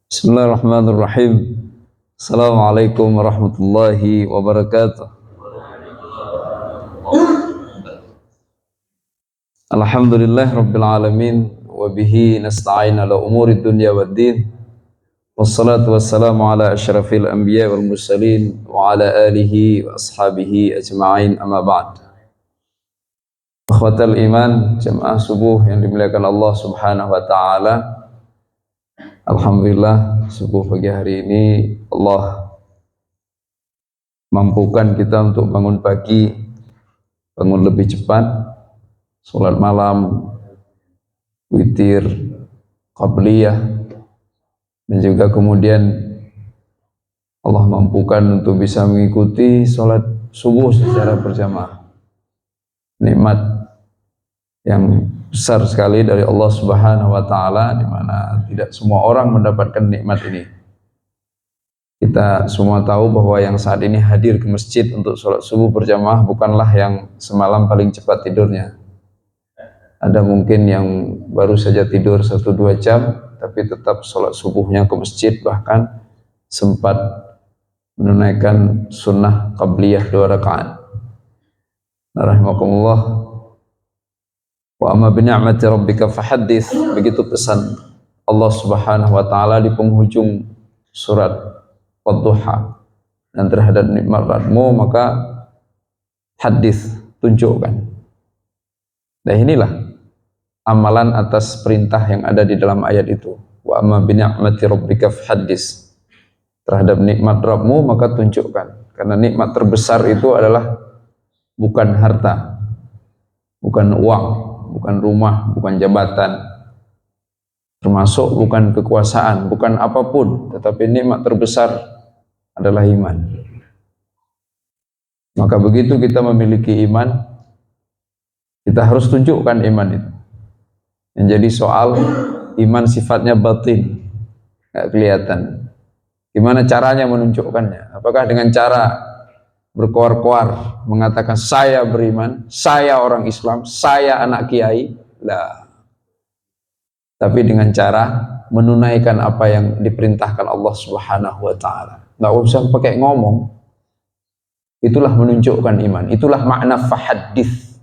Bismillahirrahmanirrahim. Assalamualaikum warahmatullahi wabarakatuh. Alhamdulillah rabbil alamin wa bihi nasta'in ala umuri dunya waddin. Wassalatu wassalamu ala asyrafil anbiya wal mursalin wa ala alihi wa ashabihi ajma'in, amma ba'd. Ikhwatal iman, jamaah subuh yang dimuliakan Allah Subhanahu wa taala. Alhamdulillah, subuh pagi hari ini Allah mampukan kita untuk bangun pagi, bangun lebih cepat, sholat malam, witir, qabliyah, dan juga kemudian Allah mampukan untuk bisa mengikuti sholat subuh secara berjamaah. Nikmat yang besar sekali dari Allah Subhanahu wa taala, di mana tidak semua orang mendapatkan nikmat ini. Kita semua tahu bahwa yang saat ini hadir ke masjid untuk sholat subuh berjamaah bukanlah yang semalam paling cepat tidurnya. Ada mungkin yang baru saja tidur 1-2 jam, tapi tetap sholat subuhnya ke masjid, bahkan sempat menunaikan sunnah qabliyah 2 rakaat. Rahimakumullah. Wa amma bi ni'mati rabbika fahaddits, begitu pesan Allah Subhanahu wa taala di penghujung surat Ad-Duha. Dan terhadap nikmatmu maka hadis, tunjukkan. Nah, inilah amalan atas perintah yang ada di dalam ayat itu. Wa amma bi ni'mati rabbika fahaddits. Terhadap nikmat Rabbmu maka tunjukkan. Karena nikmat terbesar itu adalah bukan harta, bukan uang, bukan rumah, bukan jabatan, termasuk bukan kekuasaan, bukan apapun, tetapi nikmat terbesar adalah iman. Maka begitu kita memiliki iman, kita harus tunjukkan iman itu. Yang jadi soal iman sifatnya batin, nggak kelihatan. Gimana caranya menunjukkannya? Apakah dengan cara berkoar-koar mengatakan saya beriman, saya orang Islam, saya anak kiai? Lah. Tapi dengan cara menunaikan apa yang diperintahkan Allah Subhanahu wa taala. Enggak usah pakai ngomong. Itulah menunjukkan iman. Itulah makna fahaddits.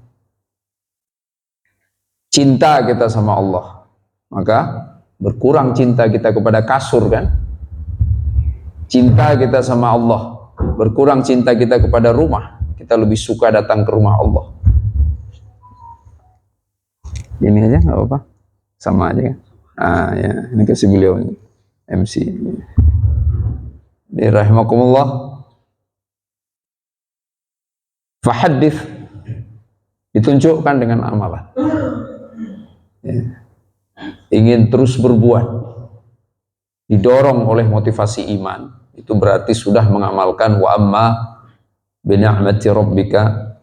Cinta kita sama Allah. Maka berkurang cinta kita kepada kasur, kan? Cinta kita sama Allah, berkurang cinta kita kepada rumah, kita lebih suka datang ke rumah Allah. Ini aja nggak apa-apa, sama aja kan? Ya, ini kasih beliau ini, MC. Rahimakumullah. Fahaddits, ditunjukkan dengan amalan. Ya. Ingin terus berbuat, didorong oleh motivasi iman. Itu berarti sudah mengamalkan wa amma bi ni'mati rabbika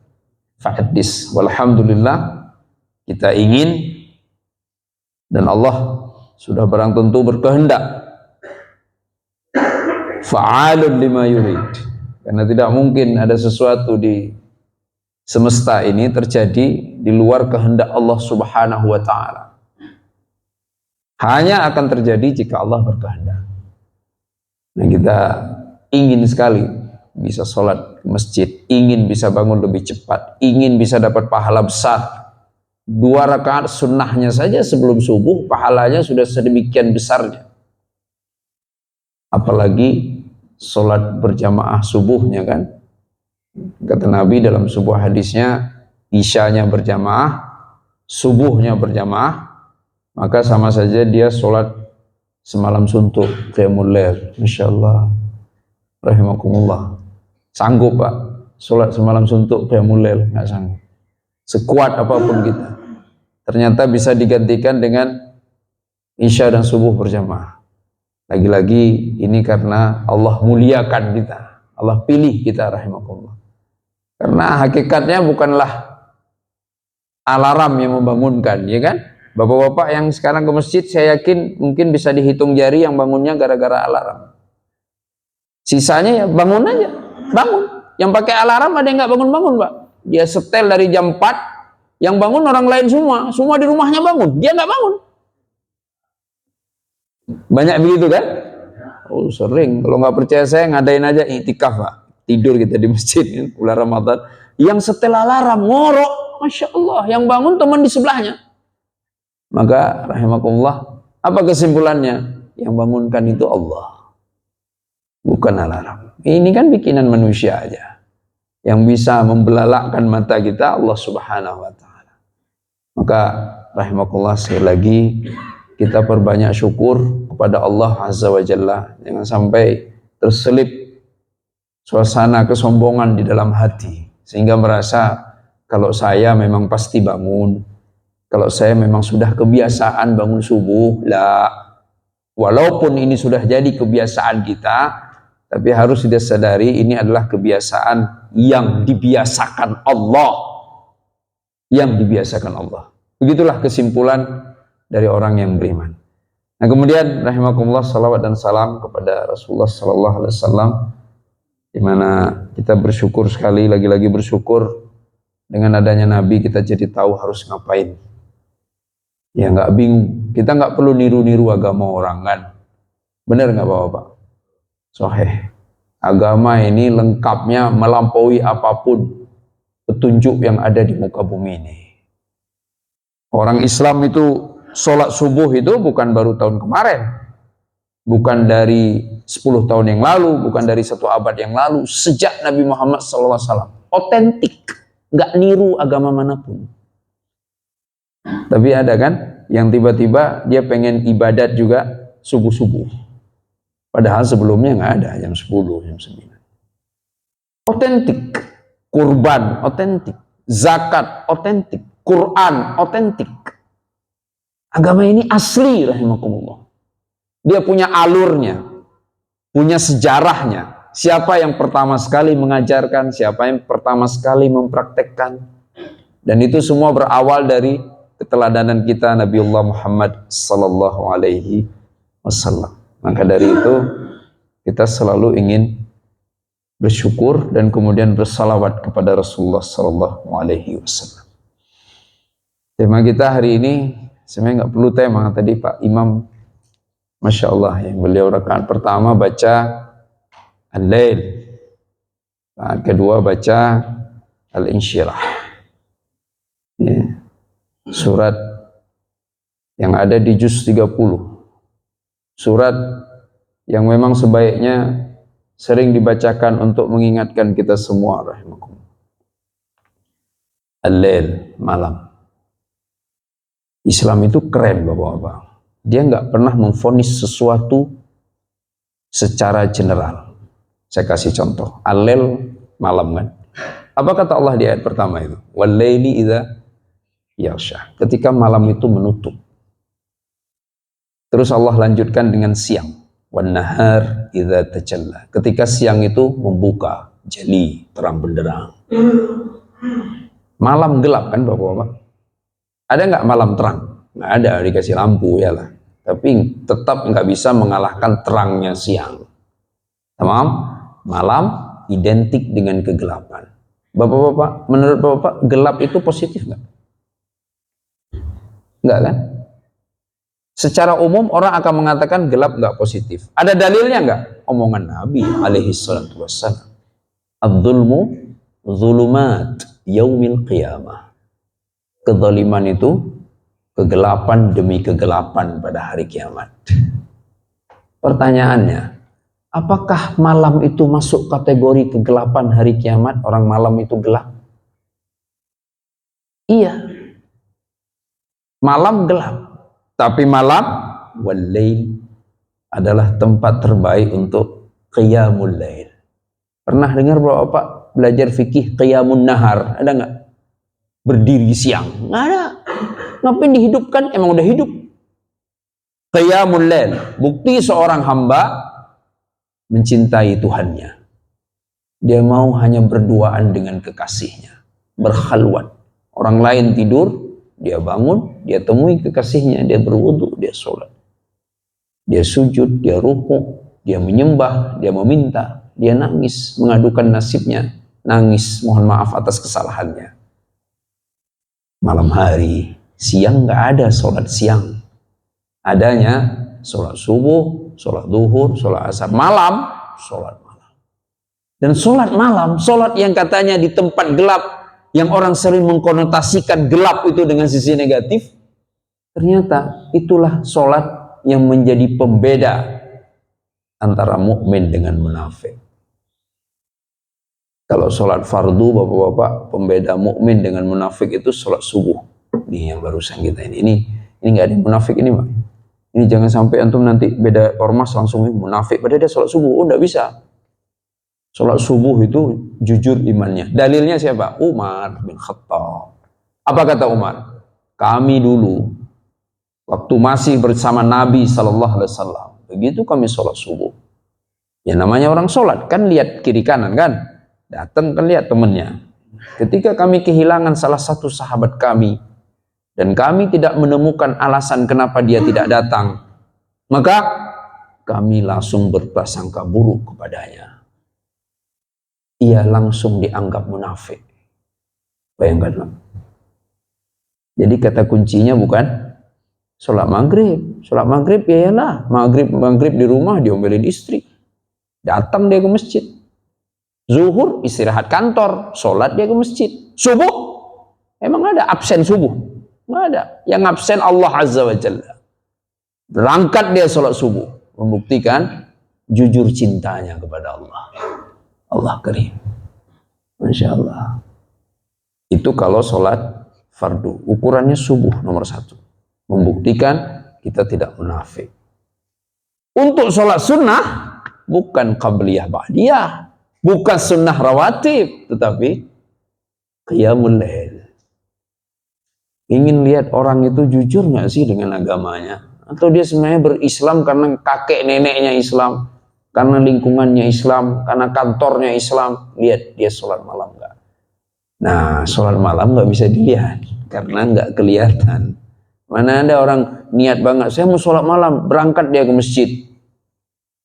fahaddits. Walhamdulillah, kita ingin dan Allah sudah barang tentu berkehendak. Fa'alun lima yurid. Karena tidak mungkin ada sesuatu di semesta ini terjadi di luar kehendak Allah Subhanahu wa taala. Hanya akan terjadi jika Allah berkehendak. Nah, kita ingin sekali bisa sholat ke masjid, ingin bisa bangun lebih cepat, ingin bisa dapat pahala besar. 2 rakaat sunnahnya saja sebelum subuh, pahalanya sudah sedemikian besarnya. Apalagi sholat berjamaah subuhnya, kan? Kata Nabi dalam sebuah hadisnya, isyanya berjamaah, subuhnya berjamaah, maka sama saja dia sholat semalam suntuk, qiyamul lail. Masyaallah, rahimakumullah. Sanggup Pak sholat semalam suntuk qiyamul lail? Nggak sanggup. Sekuat apapun kita, ternyata bisa digantikan dengan isya dan subuh berjamaah. Lagi-lagi ini karena Allah muliakan kita, Allah pilih kita, rahimakumullah. Karena hakikatnya bukanlah alarm yang membangunkan, ya kan? Bapak-bapak yang sekarang ke masjid, saya yakin mungkin bisa dihitung jari yang bangunnya gara-gara alarm. Sisanya ya bangun aja, bangun. Yang pakai alarm ada yang nggak bangun-bangun, Pak. Dia setel dari jam 4, yang bangun orang lain semua di rumahnya bangun, dia nggak bangun. Banyak begitu, kan? Oh sering. Kalau nggak percaya saya ngadain aja iktikaf Pak. Tidur kita di masjid bulan Ramadan. Yang setel alarm ngorok, masya Allah. Yang bangun teman di sebelahnya. Maka rahimakumullah, apa kesimpulannya? Yang bangunkan itu Allah, bukan alarm. Ini kan bikinan manusia aja. Yang bisa membelalakkan mata kita Allah Subhanahu wa taala. Maka rahimakumullah, sekali lagi kita perbanyak syukur kepada Allah Azza wa Jalla. Jangan sampai terselip suasana kesombongan di dalam hati sehingga merasa kalau saya memang pasti bangun, kalau saya memang sudah kebiasaan bangun subuh. Lah, walaupun ini sudah jadi kebiasaan kita, tapi harus disadari ini adalah kebiasaan yang dibiasakan Allah. Yang dibiasakan Allah. Begitulah kesimpulan dari orang yang beriman. Nah kemudian rahimakumullah, salawat dan salam kepada Rasulullah sallallahu alaihi wasallam, di mana kita bersyukur sekali, lagi-lagi bersyukur dengan adanya Nabi kita jadi tahu harus ngapain. Ya nggak bingung, kita nggak perlu niru-niru agama orang kan, bener nggak Bapak? Sahih. Agama ini lengkapnya melampaui apapun petunjuk yang ada di muka bumi ini. Orang Islam itu sholat subuh itu bukan baru tahun kemarin, bukan dari 10 tahun yang lalu, bukan dari 1 abad yang lalu, sejak Nabi Muhammad SAW. Otentik, nggak niru agama manapun. Tapi ada kan yang tiba-tiba dia pengen ibadat juga subuh-subuh, padahal sebelumnya nggak ada, jam 10, jam 9. Otentik, kurban otentik, zakat otentik, Quran otentik. Agama ini asli rahimakumullah. Dia punya alurnya, punya sejarahnya. Siapa yang pertama sekali mengajarkan, siapa yang pertama sekali mempraktekkan. Dan itu semua berawal dari keteladanan kita Nabiullah Muhammad sallallahu alaihi wasallam. Maka dari itu kita selalu ingin bersyukur dan kemudian bersalawat kepada Rasulullah sallallahu alaihi wasallam. Tema kita hari ini sebenarnya nggak perlu tema, tadi Pak Imam Masya Allah yang beliau rakaat pertama baca Al-Lail, rakaat kedua baca Al-Insyirah, ya. Surat yang ada di juz 30, surat yang memang sebaiknya sering dibacakan untuk mengingatkan kita semua rahimakumullah. Al-Lail, malam. Islam itu keren Bapak-Bapak. Dia nggak pernah memvonis sesuatu secara general. Saya kasih contoh, Al-Lail, malam kan. Apa kata Allah di ayat pertama itu? Wal-laili idza yaghsha. Ketika malam itu menutup. Terus Allah lanjutkan dengan siang. Wan-nahar idza tajalla. Ketika siang itu membuka, jeli, terang benderang. Malam gelap kan Bapak-Bapak? Ada nggak malam terang? Nggak ada, dikasih lampu ya lah. Tapi tetap nggak bisa mengalahkan terangnya siang. Tamam? Malam identik dengan kegelapan. Bapak-bapak, menurut Bapak gelap itu positif nggak? Nggak kan? Secara umum orang akan mengatakan gelap nggak positif. Ada dalilnya nggak? Omongan Nabi alaihi salatu wassalam. Adz-dzulmu dzulumat yaumil qiyamah. Kezaliman itu kegelapan demi kegelapan pada hari kiamat. Pertanyaannya, apakah malam itu masuk kategori kegelapan hari kiamat? Orang malam itu gelap? Iya. Malam gelap. Tapi malam wal-lail adalah tempat terbaik untuk qiyamul lail. Pernah dengar Bapak belajar fikih qiyamun nahar? Ada nggak? Berdiri siang? Nggak ada. Ngapain dihidupkan? Emang udah hidup. Qiyamul lail, bukti seorang hamba mencintai Tuhannya. Dia mau hanya berduaan dengan kekasihnya, berkhalwat. Orang lain tidur, dia bangun, dia temui kekasihnya, dia berwudu, dia sholat. Dia sujud, dia rukuk, dia menyembah, dia meminta, dia nangis, mengadukan nasibnya, nangis, mohon maaf atas kesalahannya. Malam hari, siang nggak ada sholat siang. Adanya sholat subuh, sholat duhur, sholat asar, malam, sholat malam. Dan sholat malam, sholat yang katanya di tempat gelap, yang orang sering mengkonotasikan gelap itu dengan sisi negatif, ternyata itulah sholat yang menjadi pembeda antara mukmin dengan munafik. Kalau sholat fardu, bapak-bapak, pembeda mukmin dengan munafik itu sholat subuh. Ini yang barusan kita ini nggak ada munafik ini, Pak. Ini jangan sampai antum nanti beda ormas langsung munafik, padahal dia sholat subuh. Oh, nggak bisa. Sholat subuh itu jujur imannya. Dalilnya siapa? Umar bin Khattab. Apa kata Umar? Kami dulu waktu masih bersama Nabi SAW, begitu kami sholat subuh. Ya namanya orang sholat kan lihat kiri kanan kan. Datang kan lihat temannya. Ketika kami kehilangan salah satu sahabat kami dan kami tidak menemukan alasan kenapa dia tidak datang, maka kami langsung berprasangka buruk kepadanya. Ia langsung dianggap munafik. Bayangkan. Jadi kata kuncinya bukan sholat maghrib. Sholat maghrib ya iyalah. Maghrib di rumah diomelin istri. Datang dia ke masjid. Zuhur istirahat kantor, sholat dia ke masjid. Subuh, emang ada absen subuh? Nggak ada. Yang absen Allah Azza wa Jalla. Berangkat dia sholat subuh, membuktikan jujur cintanya kepada Allah. Allah Karim. Masya Allah. Itu kalau sholat fardu. Ukurannya subuh nomor 1. Membuktikan kita tidak munafik. Untuk sholat sunnah, bukan qabliyah ba'diyah. Bukan sunnah rawatib, tetapi qiyamul lail. Ingin lihat orang itu jujur nggak sih dengan agamanya? Atau dia sebenarnya berislam karena kakek neneknya Islam, karena lingkungannya Islam, karena kantornya Islam? Lihat dia sholat malam nggak? Nah, sholat malam nggak bisa dilihat karena nggak kelihatan. Mana ada orang niat banget, saya mau sholat malam, berangkat dia ke masjid.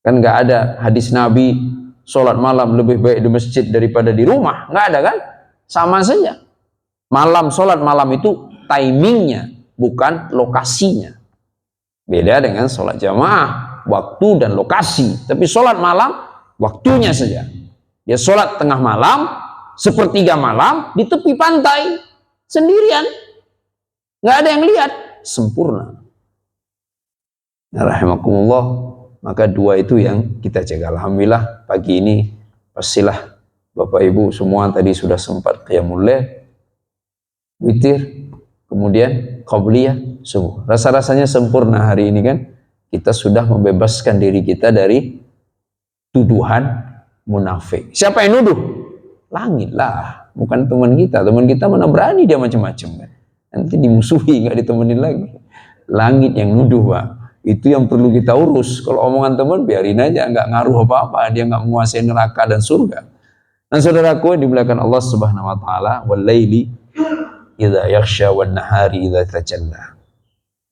Kan nggak ada hadis Nabi sholat malam lebih baik di masjid daripada di rumah. Nggak ada kan? Sama saja. Sholat malam itu timingnya, bukan lokasinya. Beda dengan sholat jamaah, waktu dan lokasi. Tapi sholat malam, waktunya saja. Dia sholat tengah malam, sepertiga malam, di tepi pantai, sendirian. Nggak ada yang lihat. Sempurna. Nah, rahimakumullah. Maka dua itu yang kita jaga. Alhamdulillah pagi ini pastilah Bapak Ibu semua tadi sudah sempat qiyamul lail, witir, kemudian qabliyah, subuh. Rasa-rasanya sempurna hari ini kan. Kita sudah membebaskan diri kita dari tuduhan munafik. Siapa yang nuduh? Langit lah, bukan teman kita. Teman kita mana berani dia macam-macam kan. Nanti dimusuhi, nggak ditemenin lagi. Langit yang nuduh, Pak. Itu yang perlu kita urus. Kalau omongan teman biarin aja, nggak ngaruh apa-apa. Dia nggak menguasai neraka dan surga. Dan saudaraku yang dimuliakan Allah Subhanahu wa taala, wal laili idza yaghsha wan nahari idza tajalla.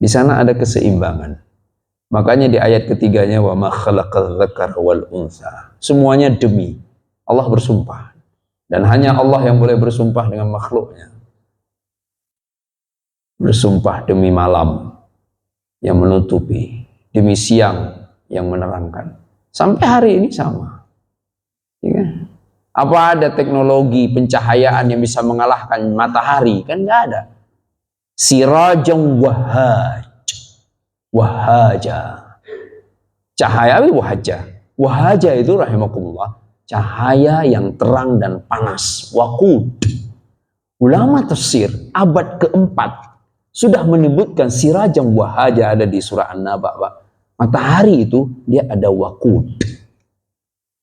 Di sana ada keseimbangan. Makanya di ayat ketiganya wa ma khalaqadz dzakara wal untha. Semuanya demi Allah bersumpah. Dan hanya Allah yang boleh bersumpah dengan makhluknya. Bersumpah demi malam yang menutupi, demi siang yang menerangkan. Sampai hari ini sama. Ya. Apa ada teknologi pencahayaan yang bisa mengalahkan matahari? Kan nggak ada. Sirajan wahaja. Cahaya wahaja. Wahaja itu rahimakumullah, cahaya yang terang dan panas. Waqud. Ulama tafsir abad keempat sudah menyebutkan sirajam wahaja ada di surah An-Naba, Pak. Matahari itu dia ada waqud,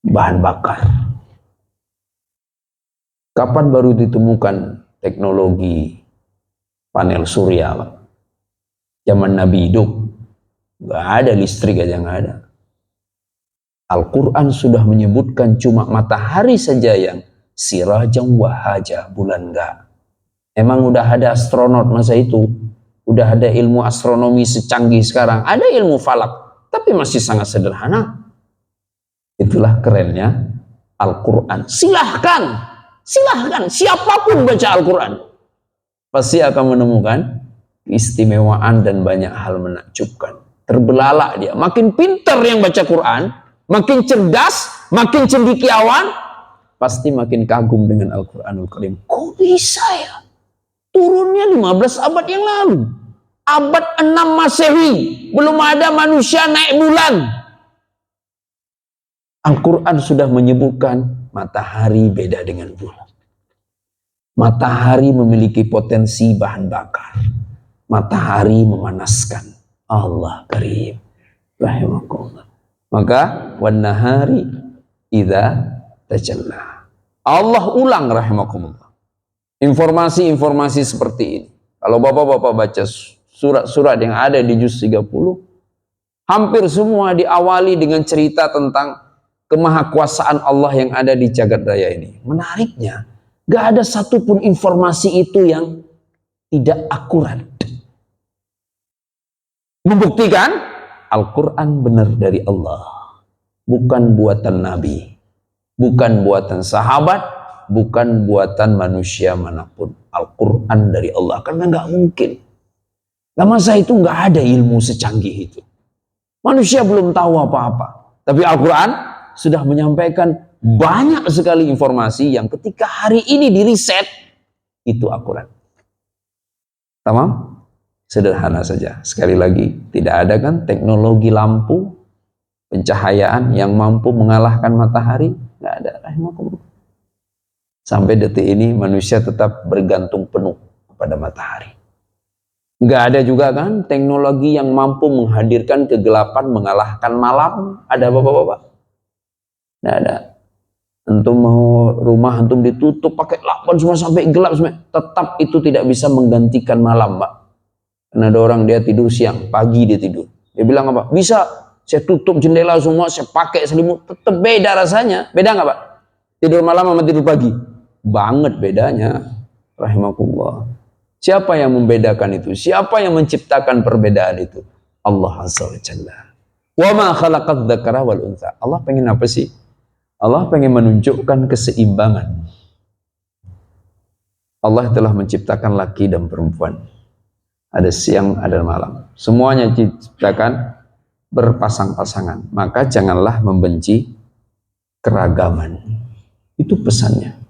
bahan bakar. Kapan baru ditemukan teknologi panel surya, Pak? Zaman Nabi hidup, nggak ada listrik aja nggak ada. Al-Quran sudah menyebutkan cuma matahari saja yang sirajam wahaja, bulan enggak. Emang udah ada astronot masa itu, udah ada ilmu astronomi secanggih sekarang, ada ilmu falak, tapi masih sangat sederhana. Itulah kerennya Al-Quran. Silahkan siapapun baca Al-Quran pasti akan menemukan keistimewaan dan banyak hal menakjubkan. terbelalak dia. Makin pintar yang baca Quran, makin cerdas, makin cendekiawan, pasti makin kagum dengan Al-Quranul Karim. Kok bisa ya? Turunnya 15 abad yang lalu. Abad 6 Masehi, belum ada manusia naik bulan. Al-Quran sudah menyebutkan matahari beda dengan bulan. Matahari memiliki potensi bahan bakar. Matahari memanaskan. Allah Karim. Rahimakumullah. Maka wan nahari idza tajalla. Allah ulang rahimakumullah. Informasi-informasi seperti ini. Kalau Bapak-bapak baca surat-surat yang ada di juz 30, hampir semua diawali dengan cerita tentang kemahakuasaan Allah yang ada di jagat raya ini. Menariknya, gak ada satupun informasi itu yang tidak akurat. Membuktikan Al-Quran benar dari Allah. Bukan buatan Nabi. Bukan buatan sahabat. Bukan buatan manusia manapun. Al-Quran dari Allah. Karena gak mungkin. Nah, masa itu gak ada ilmu secanggih itu. Manusia belum tahu apa-apa. Tapi Al-Quran sudah menyampaikan banyak sekali informasi yang ketika hari ini diriset, itu akurat. Tamam? Sederhana saja. Sekali lagi, tidak ada kan teknologi lampu, pencahayaan yang mampu mengalahkan matahari? Nggak ada. Sampai detik ini manusia tetap bergantung penuh kepada matahari. Nggak ada juga kan teknologi yang mampu menghadirkan kegelapan, mengalahkan malam? Ada bapak-bapak? Nggak ada. Antum mau rumah antum ditutup pakai lakban semua sampai gelap semua, tetap itu tidak bisa menggantikan malam, Pak. Karena ada orang dia tidur siang, pagi dia tidur. Dia bilang apa? Bisa, saya tutup jendela semua, saya pakai selimut, tetap beda rasanya. Beda nggak Pak? Tidur malam sama tidur pagi? Banget bedanya. Rahimakumullah. Siapa yang membedakan itu? Siapa yang menciptakan perbedaan itu? Allah Azza wa Jalla. Wa ma khalaqadz dzakara wal untha. Allah pengen apa sih? Allah pengen menunjukkan keseimbangan. Allah telah menciptakan laki dan perempuan. Ada siang, ada malam. Semuanya diciptakan berpasang-pasangan. Maka janganlah membenci keragaman. Itu pesannya.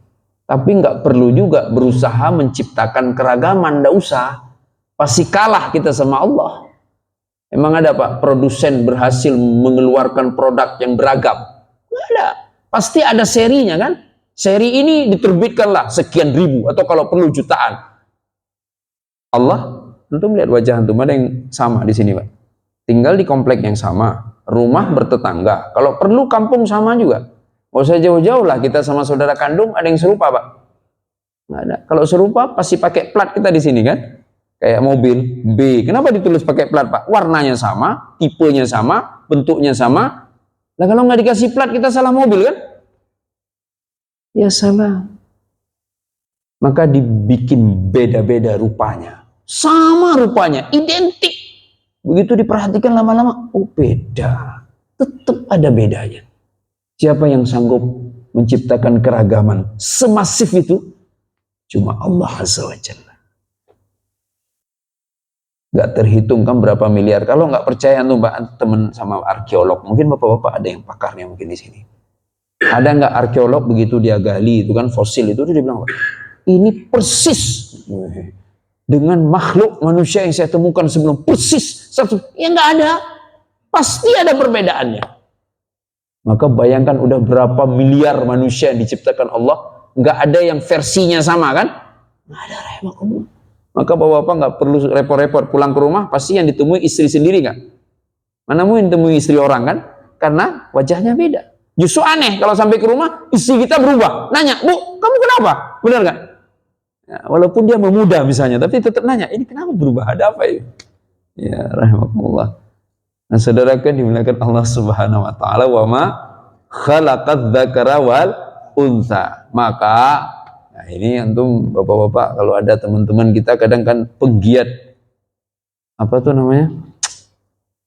Tapi nggak perlu juga berusaha menciptakan keragaman. Nggak usah. Pasti kalah kita sama Allah. Emang ada Pak produsen berhasil mengeluarkan produk yang beragam? Nggak ada. Pasti ada serinya kan? Seri ini diterbitkanlah sekian ribu atau kalau perlu jutaan. Allah, antum lihat wajah antum ada yang sama di sini Pak. Tinggal di komplek yang sama, rumah bertetangga. Kalau perlu kampung sama juga. Nggak usah jauh-jauh lah kita sama saudara kandung ada yang serupa Pak. Nggak ada. Kalau serupa pasti pakai plat kita di sini kan? Kayak mobil B. Kenapa ditulis pakai plat Pak? Warnanya sama, tipenya sama, bentuknya sama. Nah kalau nggak dikasih plat kita salah mobil kan? Ya salah. Maka dibikin beda-beda rupanya. Sama rupanya, identik. Begitu diperhatikan lama-lama, oh beda. Tetap ada bedanya. Siapa yang sanggup menciptakan keragaman semasif itu? Cuma Allah Azza wa Jalla. Gak terhitung kan berapa miliar. Kalau nggak percaya tuh Mbak teman sama arkeolog, mungkin bapak-bapak ada yang pakarnya mungkin di sini. Ada nggak arkeolog begitu dia gali itu kan fosil itu dia bilang ini persis dengan makhluk manusia yang saya temukan sebelum, persis satu. Ya nggak ada, pasti ada perbedaannya. Maka bayangkan udah berapa miliar manusia yang diciptakan Allah, nggak ada yang versinya sama kan? Nggak ada. Rahimahumullah. Maka bapak-bapak nggak perlu repot-repot pulang ke rumah, pasti yang ditemui istri sendiri kan? Mana mungkin temui istri orang kan? Karena wajahnya beda. Justru aneh kalau sampai ke rumah istri kita berubah, nanya, Bu, kamu kenapa? Benar nggak? Ya, walaupun dia memuda misalnya, tapi tetap nanya, ini kenapa berubah? Ada apa ini? Ya, rahimahullah. Nah, saudara kan dimuliakan Allah Subhanahu Wa Taala, wa ma khalaqadz dzakara wal untha. Maka nah ini antum bapak-bapak kalau ada teman-teman kita kadang kan penggiat apa tuh namanya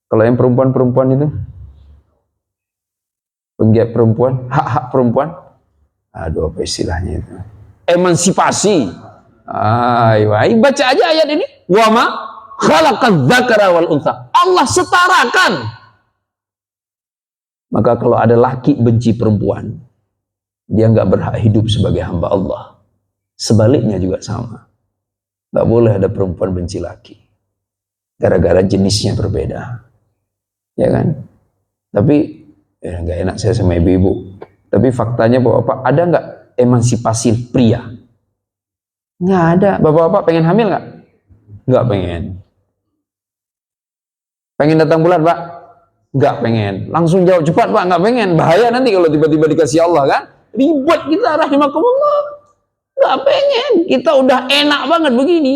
kalau yang perempuan-perempuan itu penggiat perempuan, hak-hak perempuan, aduh apa istilahnya itu, emansipasi. Ayo baca aja ayat ini, wa ma khalaqadz dzakara wal untha. Allah setarakan. Maka kalau ada laki benci perempuan, dia nggak berhak hidup sebagai hamba Allah. Sebaliknya juga sama. Nggak boleh ada perempuan benci laki. Gara-gara jenisnya berbeda. Ya kan? Tapi ya nggak enak saya sama ibu-ibu. Tapi faktanya bapak-bapak, ada nggak emansipasi pria? Nggak ada. Bapak-bapak pengen hamil nggak? Nggak pengen. Pengen datang bulan, Pak? Nggak pengen. Langsung jawab cepat, Pak. Nggak pengen. Bahaya nanti kalau tiba-tiba dikasih Allah, kan? Ribet kita, rahimakumullah. Nggak pengen. Kita udah enak banget begini.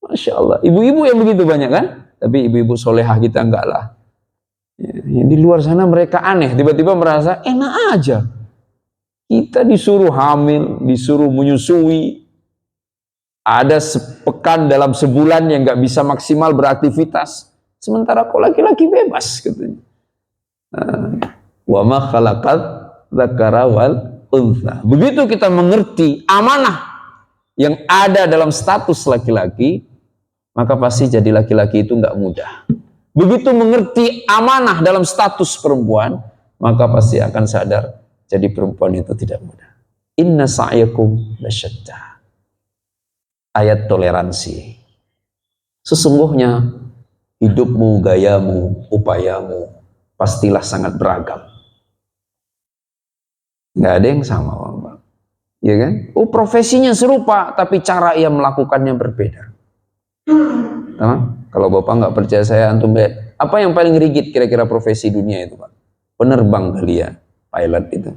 Masya Allah. Ibu-ibu yang begitu banyak, kan? Tapi ibu-ibu solehah kita enggak lah. Ya, di luar sana mereka aneh. Tiba-tiba merasa enak aja. Kita disuruh hamil, disuruh menyusui. Ada sepekan dalam sebulan yang nggak bisa maksimal beraktivitas. Sementara kok laki-laki bebas katanya. Wa ma khalaqat dzakara wal untha. Begitu kita mengerti amanah yang ada dalam status laki-laki, maka pasti jadi laki-laki itu nggak mudah. Begitu mengerti amanah dalam status perempuan, maka pasti akan sadar jadi perempuan itu tidak mudah. Inna sa'yakum lasyatta. Ayat toleransi. Sesungguhnya hidupmu, gayamu, upayamu pastilah sangat beragam. Nggak ada yang sama, Bapak. Ya kan? Oh, profesinya serupa, tapi cara ia melakukannya berbeda. Nah, kalau Bapak nggak percaya saya, antum lihat. Apa yang paling rigid kira-kira profesi dunia itu, Pak? Penerbang kali ya, pilot itu.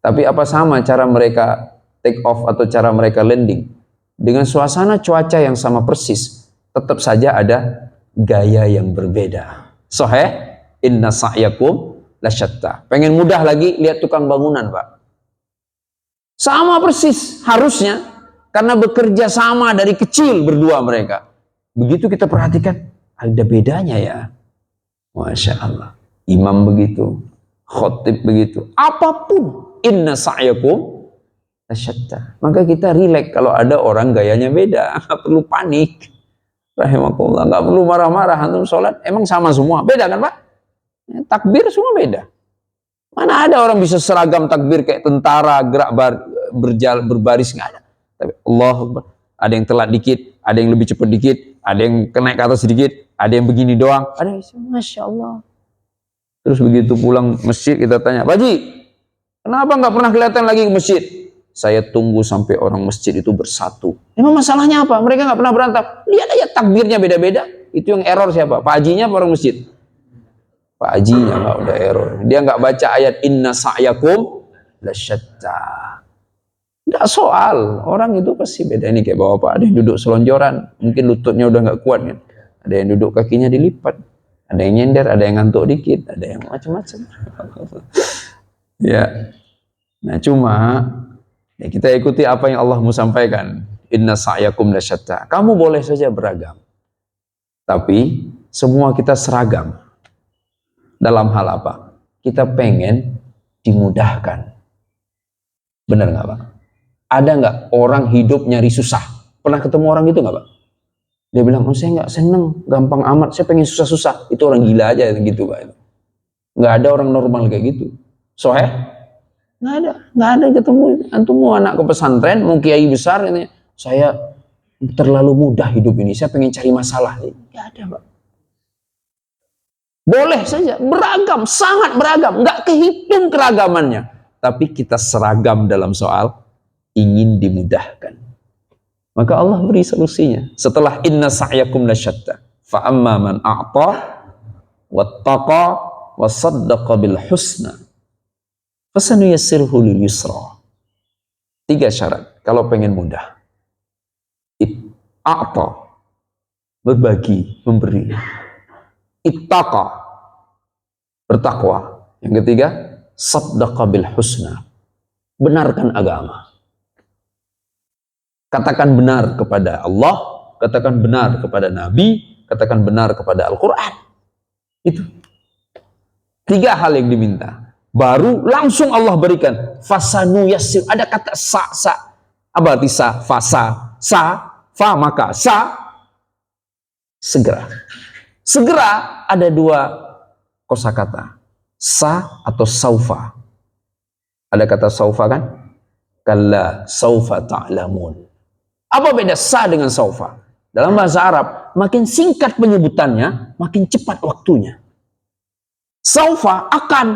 Tapi apa sama cara mereka take off atau cara mereka landing? Dengan suasana cuaca yang sama persis, tetap saja ada gaya yang berbeda. Sahih, inna sa'yakum lasyatta. Pengen mudah lagi, lihat tukang bangunan, Pak. Sama persis harusnya, karena bekerja sama dari kecil berdua mereka. Begitu kita perhatikan, ada bedanya ya. Masya Allah. Imam begitu, khotib begitu. Apapun, inna sa'yakum lasyatta. Maka kita rileks kalau ada orang gayanya beda. Nggak perlu panik. Rahimakumullah, nggak perlu marah-marah. Antum sholat emang sama semua, beda kan Pak? Takbir semua beda. Mana ada orang bisa seragam takbir kayak tentara gerak berbaris, nggak ada. Tapi Allah, ada yang telat dikit, ada yang lebih cepat dikit, ada yang naik ke atas sedikit, ada yang begini doang. Ada, masya Allah. Terus begitu pulang masjid kita tanya, Pak Haji, kenapa nggak pernah kelihatan lagi ke masjid? Saya tunggu sampai orang masjid itu bersatu. Emang masalahnya apa? Mereka nggak pernah berantem. Lihat aja takbirnya beda-beda. Itu yang error siapa? Pak Hajinya apa orang masjid? Pak Hajinya nggak udah error. Dia nggak baca ayat inna sa'yakum lasyatta. Nggak soal. Orang itu pasti beda. Ini kayak bapak ada yang duduk selonjoran. Mungkin lututnya udah nggak kuat kan. Ada yang duduk kakinya dilipat. Ada yang nyender. Ada yang ngantuk dikit. Ada yang macam-macam. Ya. Nah cuma ya, kita ikuti apa yang Allah mau sampaikan. Inna sa'yakum lasyatta. Kamu boleh saja beragam. Tapi semua kita seragam. Dalam hal apa? Kita pengen dimudahkan. Benar nggak Pak? Ada nggak orang hidup nyari susah? Pernah ketemu orang gitu nggak Pak? Dia bilang, oh saya nggak seneng, gampang amat, saya pengen susah-susah. Itu orang gila aja gitu Pak. Nggak ada orang normal kayak gitu. Soalnya nggak ada ketemu. Antum mau anak ke pesantren, mau kiai besar, ini saya terlalu mudah hidup ini, saya pengen cari masalah. Nggak ada Pak. Boleh saja, beragam, sangat beragam, nggak kehitung keragamannya. Tapi kita seragam dalam soal ingin dimudahkan. Maka Allah beri solusinya. Setelah inna sa'yakum lasyatta, fa amma man a'ta wattaqa wa saddaqa bil husna fasanuyassirhu lil yusra. 3 syarat kalau pengen mudah. A'ta, berbagi, memberi. Ittaqa, bertakwa. Yang ketiga, saddaqa bil husna, benarkan agama. Katakan benar kepada Allah, katakan benar kepada Nabi, katakan benar kepada Al-Quran. Itu 3 hal yang diminta. Baru langsung Allah berikan fasanu yassir. Ada kata sa. Apa arti sa? Fasa, sa, fa maka sa. Segera. Segera ada dua kosakata, sa atau saufa. Ada kata saufa kan? Kalla saufa ta'lamun. Apa beda sa dengan saufa? Dalam bahasa Arab, makin singkat penyebutannya, makin cepat waktunya. Saufa akan,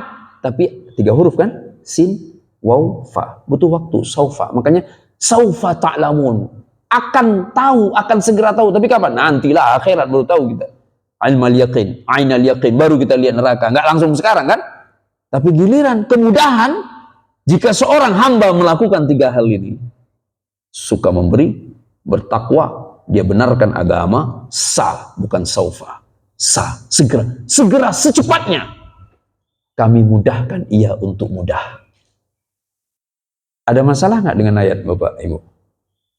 tapi 3 huruf kan? Sin, waw, fa. Butuh waktu, saufa. Makanya saufa ta'lamun. Akan tahu, akan segera tahu. Tapi kapan? Nantilah, akhirat baru tahu kita. Ilmal yaqin, ainal yaqin, baru kita lihat neraka. Nggak langsung sekarang kan? Tapi giliran kemudahan, jika seorang hamba melakukan 3 hal ini, suka memberi, bertakwa, dia benarkan agama, sa, bukan saufa. Sa, segera, segera secepatnya. Kami mudahkan ia untuk mudah. Ada masalah nggak dengan ayat Bapak Ibu?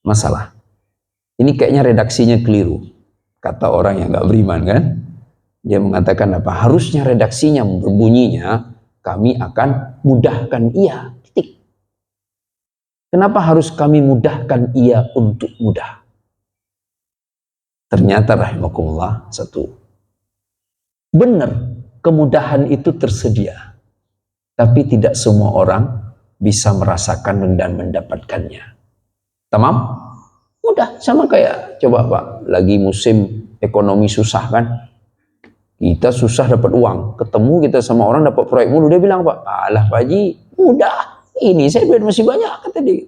Masalah. Ini kayaknya redaksinya keliru. Kata orang yang nggak beriman kan? Dia mengatakan apa? Harusnya redaksinya berbunyinya, kami akan mudahkan ia. Titik. Kenapa harus kami mudahkan ia untuk mudah? Ternyata rahimakumullah, satu. Benar, kemudahan itu tersedia. Tapi tidak semua orang bisa merasakan dan mendapatkannya. Tamam? Mudah, sama kayak coba Pak, lagi musim ekonomi susah kan? Kita susah dapat uang, ketemu kita sama orang dapat proyek mulu, dia bilang Pak, alah Pak Haji, mudah. Ini saya duit masih banyak, kata dia.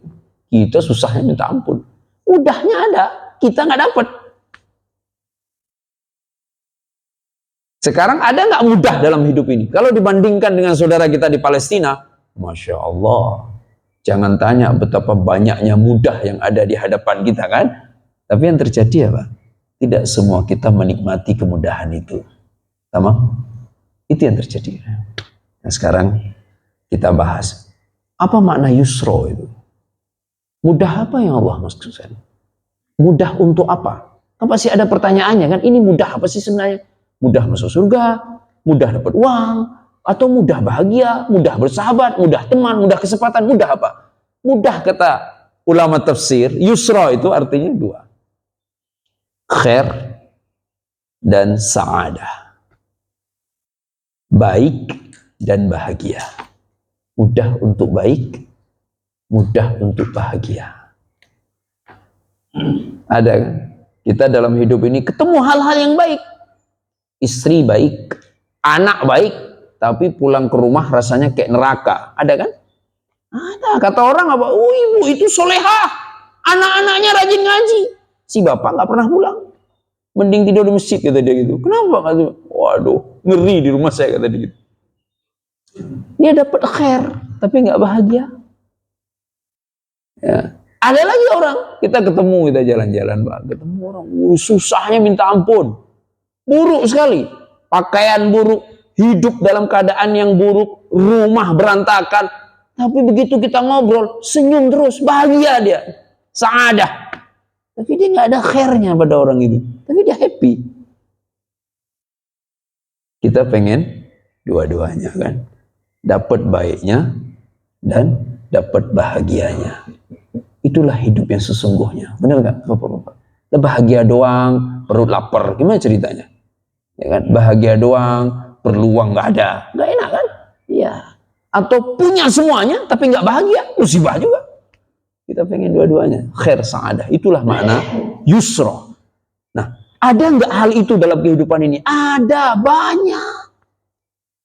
Kita susahnya minta ampun. Mudahnya ada, kita nggak dapat. Sekarang ada nggak mudah dalam hidup ini? Kalau dibandingkan dengan saudara kita di Palestina, Masya Allah. Jangan tanya betapa banyaknya mudah yang ada di hadapan kita kan? Tapi yang terjadi apa? Tidak semua kita menikmati kemudahan itu. Tamam? Itu yang terjadi. Nah sekarang kita bahas. Apa makna yusro itu? Mudah apa yang Allah maksudkan? Mudah untuk apa? Kan pasti ada pertanyaannya kan? Ini mudah apa sih sebenarnya? Mudah masuk surga, mudah dapat uang, atau mudah bahagia, mudah bersahabat, mudah teman, mudah kesempatan, mudah apa? Mudah kata ulama tafsir, yusra itu artinya 2. Khair dan sa'adah. Baik dan bahagia. Mudah untuk baik, mudah untuk bahagia. Ada kan? Kita dalam hidup ini ketemu hal-hal yang baik. Istri baik, anak baik, tapi pulang ke rumah rasanya kayak neraka. Ada kan? Ada. Kata orang apa? Oh ibu itu solehah, anak-anaknya rajin ngaji. Si bapak nggak pernah pulang. Mending tidur di masjid, kata dia gitu. Kenapa? Kata, waduh, ngeri di rumah saya, kata dia gitu. Dia dapat khair, tapi nggak bahagia. Ya. Ada lagi orang, kita ketemu, kita jalan-jalan, Pak. Ketemu orang, susahnya minta ampun. Buruk sekali, pakaian buruk, hidup dalam keadaan yang buruk, rumah berantakan. Tapi begitu kita ngobrol, senyum terus, bahagia dia, sa'adah. Tapi dia nggak ada khairnya pada orang itu, tapi dia happy. Kita pengen dua-duanya kan, dapat baiknya dan dapat bahagianya. Itulah hidup yang sesungguhnya, benar nggak, bapak-bapak? Bahagia doang, perut lapar, gimana ceritanya? Ya kan? Bahagia doang, perlu uang nggak ada, nggak enak kan? Iya. Atau punya semuanya tapi nggak bahagia, musibah juga. Kita pengen dua-duanya, khair sa'adah. Itulah makna yusra. Nah, ada nggak hal itu dalam kehidupan ini? Ada, banyak.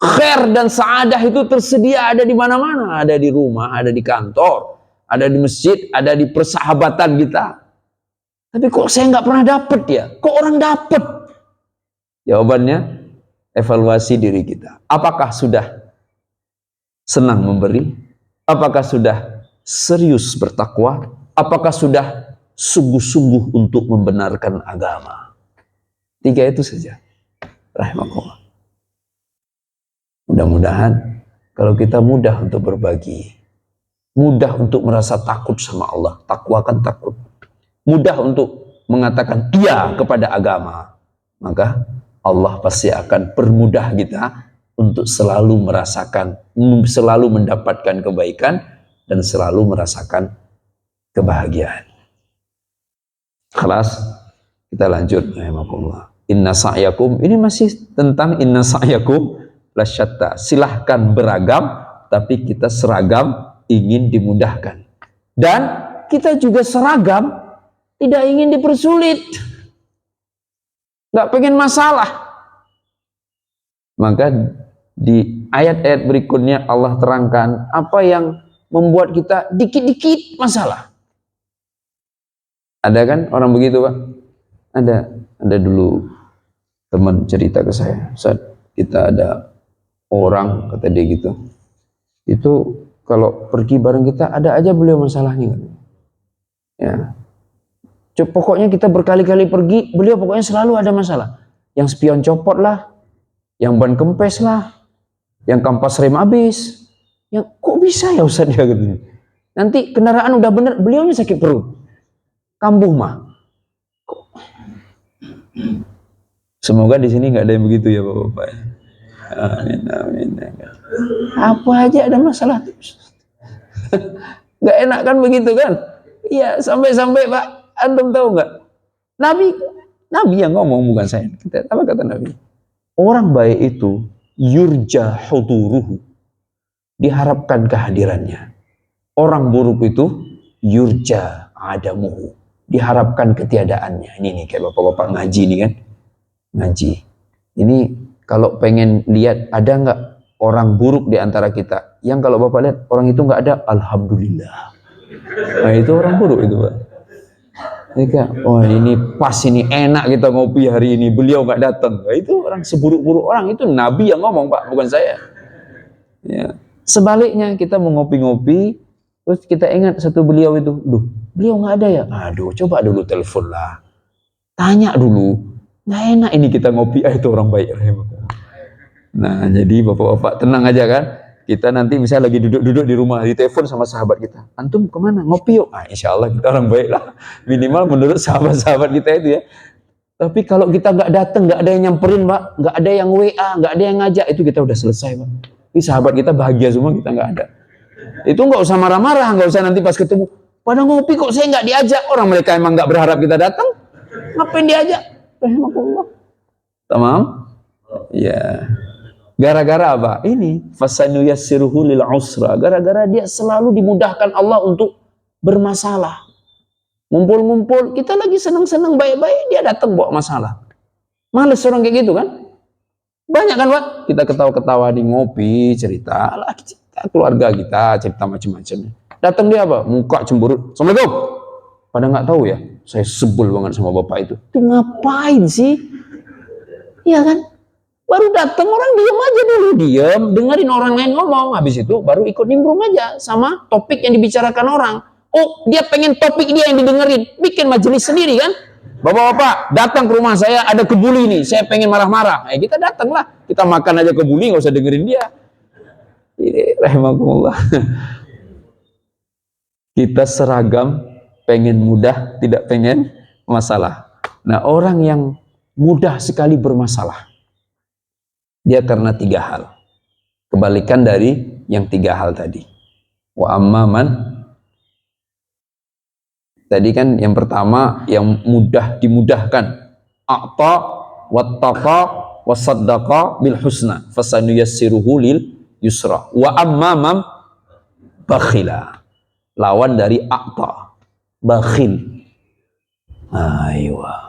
Khair dan sa'adah itu tersedia, ada di mana-mana, ada di rumah, ada di kantor, ada di masjid, ada di persahabatan kita. Tapi kok saya nggak pernah dapet ya? Kok orang dapet? Jawabannya, evaluasi diri kita. Apakah sudah senang memberi? Apakah sudah serius bertakwa? Apakah sudah sungguh-sungguh untuk membenarkan agama? 3 itu saja. Rahimakumullah. Mudah-mudahan kalau kita mudah untuk berbagi, mudah untuk merasa takut sama Allah, takwa kan takut, mudah untuk mengatakan iya kepada agama, maka Allah pasti akan permudah kita untuk selalu merasakan, selalu mendapatkan kebaikan dan selalu merasakan kebahagiaan. Kelas kita lanjut, rahimakumullah. Inna sa'yakum, ini masih tentang inna sa'yakum lasyatta. Silahkan beragam, tapi kita seragam ingin dimudahkan. Dan kita juga seragam tidak ingin dipersulit. Nggak pengen masalah. Maka di ayat-ayat berikutnya Allah terangkan apa yang membuat kita dikit-dikit masalah. Ada kan orang begitu, Pak? Ada dulu teman cerita ke saya, saat kita ada orang, kata dia gitu, itu kalau pergi bareng kita ada aja beliau masalahnya. Ya, pokoknya kita berkali-kali pergi, beliau pokoknya selalu ada masalah. Yang spion copot lah, yang ban kempes lah, yang kampas rem habis. Yang kok bisa ya Ustaz dia gitu. Nanti kendaraan udah bener, beliaunya sakit perut, kambuh mah. Semoga di sini nggak ada yang begitu ya Bapak-bapak. Amin, amin. Apa aja ada masalah. Nggak enak kan begitu kan? Iya, sampai-sampai Pak, antum tahu nggak? Nabi yang ngomong, bukan saya. Apa kata Nabi? Orang baik itu yurja huduruhu, diharapkan kehadirannya. Orang buruk itu yurja adamuhu, diharapkan ketiadaannya. Ini nih kayak bapak-bapak ngaji nih kan, ngaji. Ini kalau pengen lihat ada nggak orang buruk di antara kita, yang kalau bapak lihat orang itu nggak ada, alhamdulillah. Nah itu orang buruk itu Pak. Oh ini pas, ini enak kita ngopi hari ini, beliau nggak datang. Nah, itu orang seburuk-buruk orang, itu Nabi yang ngomong Pak, bukan saya. Ya. Sebaliknya kita mau ngopi-ngopi, terus kita ingat satu beliau itu, beliau nggak ada ya. Aduh, coba dulu telepon lah, tanya dulu. Nggak enak ini kita ngopi, itu orang baik. Nah jadi bapak-bapak tenang aja kan. Kita nanti misalnya lagi duduk-duduk di rumah, ditelepon sama sahabat kita, antum kemana? Ngopi yuk. Insya Allah kita orang baik lah, minimal menurut sahabat-sahabat kita itu ya. Tapi kalau kita nggak datang, nggak ada yang nyamperin Pak, nggak ada yang WA, nggak ada yang ngajak, itu kita udah selesai Pak. Ini sahabat kita bahagia semua, kita nggak ada. Itu nggak usah marah-marah, nggak usah nanti pas ketemu, pada ngopi kok saya nggak diajak. Orang mereka emang nggak berharap kita datang, ngapain diajak? Rahimahullah. Tamam? Ya. Gara-gara apa? Ini fasanuyassiruhu lil usra. Gara-gara dia selalu dimudahkan Allah untuk bermasalah. Ngumpul-ngumpul, kita lagi senang-senang baik-baik, dia datang bawa masalah. Males orang kayak gitu kan? Banyak kan Pak? Kita ketawa-ketawa di ngopi, cerita keluarga kita, cerita macam-macam. Datang dia apa? Muka cemberut. Assalamualaikum. Pada nggak tahu ya, saya sebel banget sama bapak itu. Itu ngapain sih? Iya kan? Baru datang orang diam aja dulu, diam, dengerin orang lain ngomong, habis itu baru ikut nimbrung aja sama topik yang dibicarakan orang. Oh, dia pengen topik dia yang didengerin, bikin majelis sendiri kan? Bapak-bapak, datang ke rumah saya, ada kebuli nih, saya pengen marah-marah. Kita datanglah, kita makan aja kebuli, nggak usah dengerin dia. Ini rahimahumullah. Kita seragam, pengen mudah, tidak pengen masalah. Nah, orang yang mudah sekali bermasalah, dia karena 3 hal. Kebalikan dari yang 3 hal tadi. Wa amman. Tadi kan yang pertama yang mudah dimudahkan. A'ta wattaqa wasaddaqa bil husna. Fasanuyassiruhu lil yusra. Wa amman bakhila. Lawan dari a'ta. Bakhil. Aywa.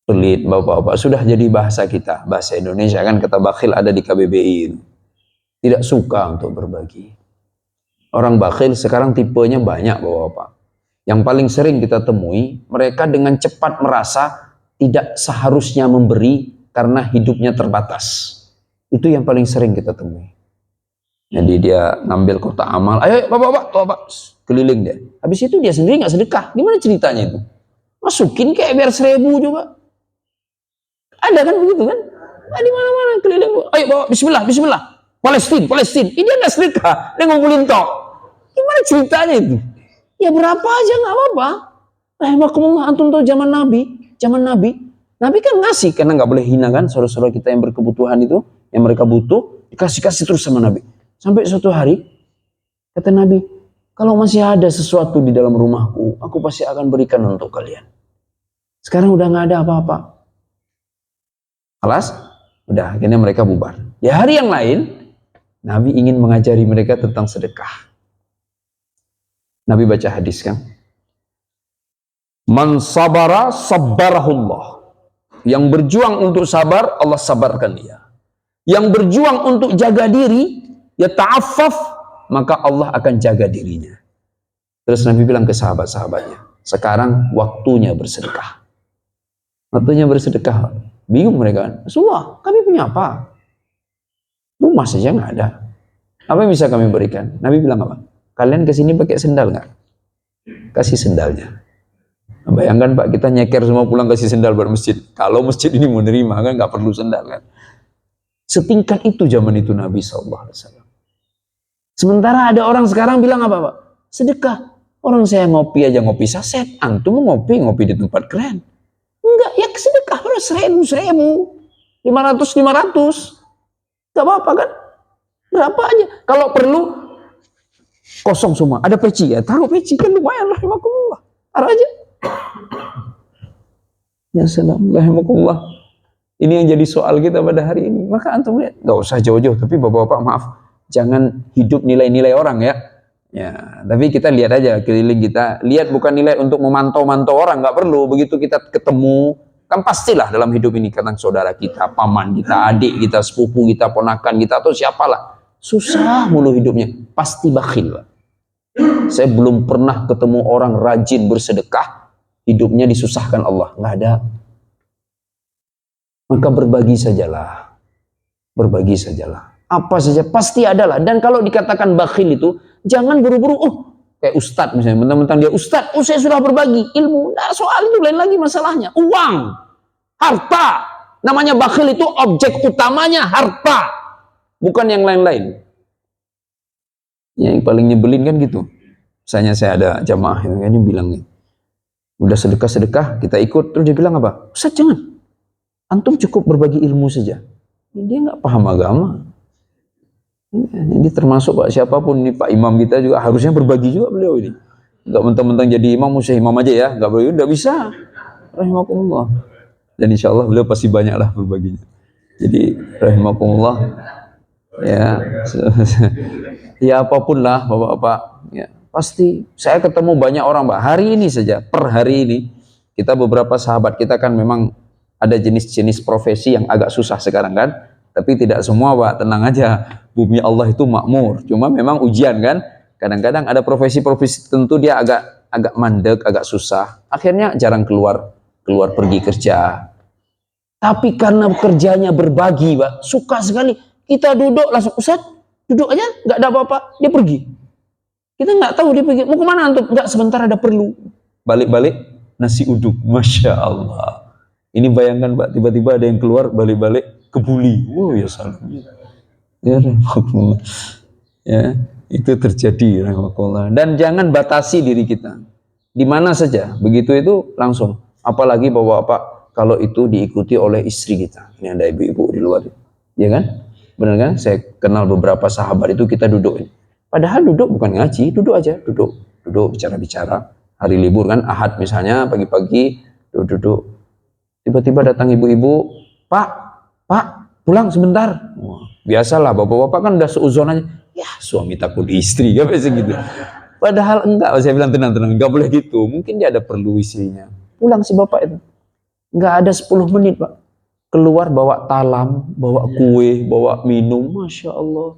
Pelit bapak-bapak, sudah jadi bahasa kita, bahasa Indonesia kan, kata bakhil ada di KBBI. Tidak suka untuk berbagi. Orang bakhil sekarang tipenya banyak bapak-bapak. Yang paling sering kita temui, mereka dengan cepat merasa tidak seharusnya memberi karena hidupnya terbatas. Itu yang paling sering kita temui. Jadi dia ngambil kotak amal, ayo bapak-bapak, keliling dia. Habis itu dia sendiri nggak sedekah. Gimana ceritanya itu? Masukin kayak biar 1000 juga. Ada kan begitu kan? Di mana-mana keliling. Ayo bawa bismillah, bismillah. Palestina. Ini dia nggak sedekah, dia ngumpulin tok. Gimana ceritanya itu? Ya berapa aja nggak apa-apa. Rahimahkumullah, antum tahu zaman Nabi kan ngasih, karena nggak boleh hina kan saudara-saudara kita yang berkebutuhan itu, yang mereka butuh, dikasih terus sama Nabi. Sampai suatu hari kata Nabi, kalau masih ada sesuatu di dalam rumahku, aku pasti akan berikan untuk kalian. Sekarang udah nggak ada apa-apa. Kelas, udah akhirnya mereka bubar. Di hari yang lain, Nabi ingin mengajari mereka tentang sedekah. Nabi baca hadis kan, man sabara sabbarahullah. Yang berjuang untuk sabar, Allah sabarkan dia. Yang berjuang untuk jaga diri, ya ta'affaf, maka Allah akan jaga dirinya. Terus Nabi bilang ke sahabat-sahabatnya, sekarang waktunya bersedekah. Waktunya bersedekah. Bingung mereka kan, Rasulullah, kami punya apa? Rumah saja nggak ada. Apa yang bisa kami berikan? Nabi bilang apa? Kalian kesini pakai sendal nggak? Kasih sendalnya. Bayangkan Pak, kita nyeker semua pulang kasih sendal buat masjid. Kalau masjid ini mau nerima kan nggak perlu sendal kan. Setingkat itu zaman itu Nabi SAW. Sementara ada orang sekarang bilang apa Pak? Sedekah. Orang saya ngopi aja ngopi saset. Antum ngopi di tempat keren. Enggak, ya sedekah 1.000, 500. Gak apa-apa kan? Berapa aja. Kalau perlu kosong semua. Ada peci ya, taruh peci kan lumayan lah. Taruh aja. Ya salam, rahimakumullah. Ini yang jadi soal kita pada hari ini. Maka antum lihat, nggak usah jauh-jauh. Tapi bapak-bapak maaf, jangan hidup nilai-nilai orang ya. Ya, tapi kita lihat aja keliling kita. Lihat bukan nilai untuk memantau-mantau orang, nggak perlu. Begitu kita ketemu, kan pastilah dalam hidup ini kadang saudara kita, paman kita, adik kita, sepupu kita, ponakan kita atau siapalah. Susah mulu hidupnya, pasti bakhil. Saya belum pernah ketemu orang rajin bersedekah, hidupnya disusahkan Allah, nggak ada. Maka berbagi sajalah, berbagi sajalah. Apa saja pasti adalah. Dan kalau dikatakan bakhil itu, jangan buru-buru. Kayak ustadz misalnya, mentang-mentang dia ustadz, saya sudah berbagi ilmu. Nah, soal itu lain lagi masalahnya. Uang, harta. Namanya bakhil itu objek utamanya harta, bukan yang lain-lain. Yang paling nyebelin kan gitu. Misalnya saya ada jamaah yang ini bilang, udah sedekah-sedekah, kita ikut. Terus dia bilang apa? Ustadz jangan. Antum cukup berbagi ilmu saja. Dia nggak paham agama. Ini termasuk Pak siapapun ini Pak Imam kita juga harusnya berbagi juga beliau ini. Nggak mentang-mentang jadi imam, usah imam aja ya. Nggak bisa. Rahimakumullah. Dan insya Allah beliau pasti banyak lah berbaginya. Jadi rahimakumullah. Ya, ya apapun lah bapak-bapak. Ya, pasti saya ketemu banyak orang Pak. Hari ini saja, per hari ini kita beberapa sahabat kita kan memang ada jenis-jenis profesi yang agak susah sekarang kan. Tapi tidak semua Pak, tenang aja. Bumi Allah itu makmur. Cuma memang ujian kan. Kadang-kadang ada profesi-profesi tentu dia agak mandek, agak susah. Akhirnya jarang keluar pergi kerja. Tapi karena kerjanya berbagi Pak, suka sekali. Kita duduk langsung, Ustaz, duduk aja, nggak ada apa-apa. Dia pergi. Kita nggak tahu dia pergi. Mau kemana antum? Nggak, sebentar ada perlu. Balik-balik nasi uduk. Masya Allah. Ini bayangkan Pak, tiba-tiba ada yang keluar balik-balik kebuli. Wow, ya salam. Ya, rahmatullah. Ya, itu terjadi, rahmatullah. Dan jangan batasi diri kita. Di mana saja, begitu itu langsung. Apalagi bapak-bapak kalau itu diikuti oleh istri kita. Ini ada ibu-ibu di luar. Ya kan? Benar kan? Saya kenal beberapa sahabat itu kita duduk. Padahal duduk bukan ngaji, duduk aja, duduk bicara-bicara. Hari libur kan, Ahad misalnya, pagi-pagi duduk. Tiba-tiba datang ibu-ibu, Pak, pulang sebentar. Wah, biasalah, bapak-bapak kan udah seuzon aja. Ya, suami takut istri, ya biasa gitu. Padahal enggak, saya bilang tenang, enggak boleh gitu. Mungkin dia ada perlu istrinya. Pulang si bapak itu. Enggak ada 10 menit, Pak. Keluar bawa talam, bawa kue, bawa minum, Masya Allah.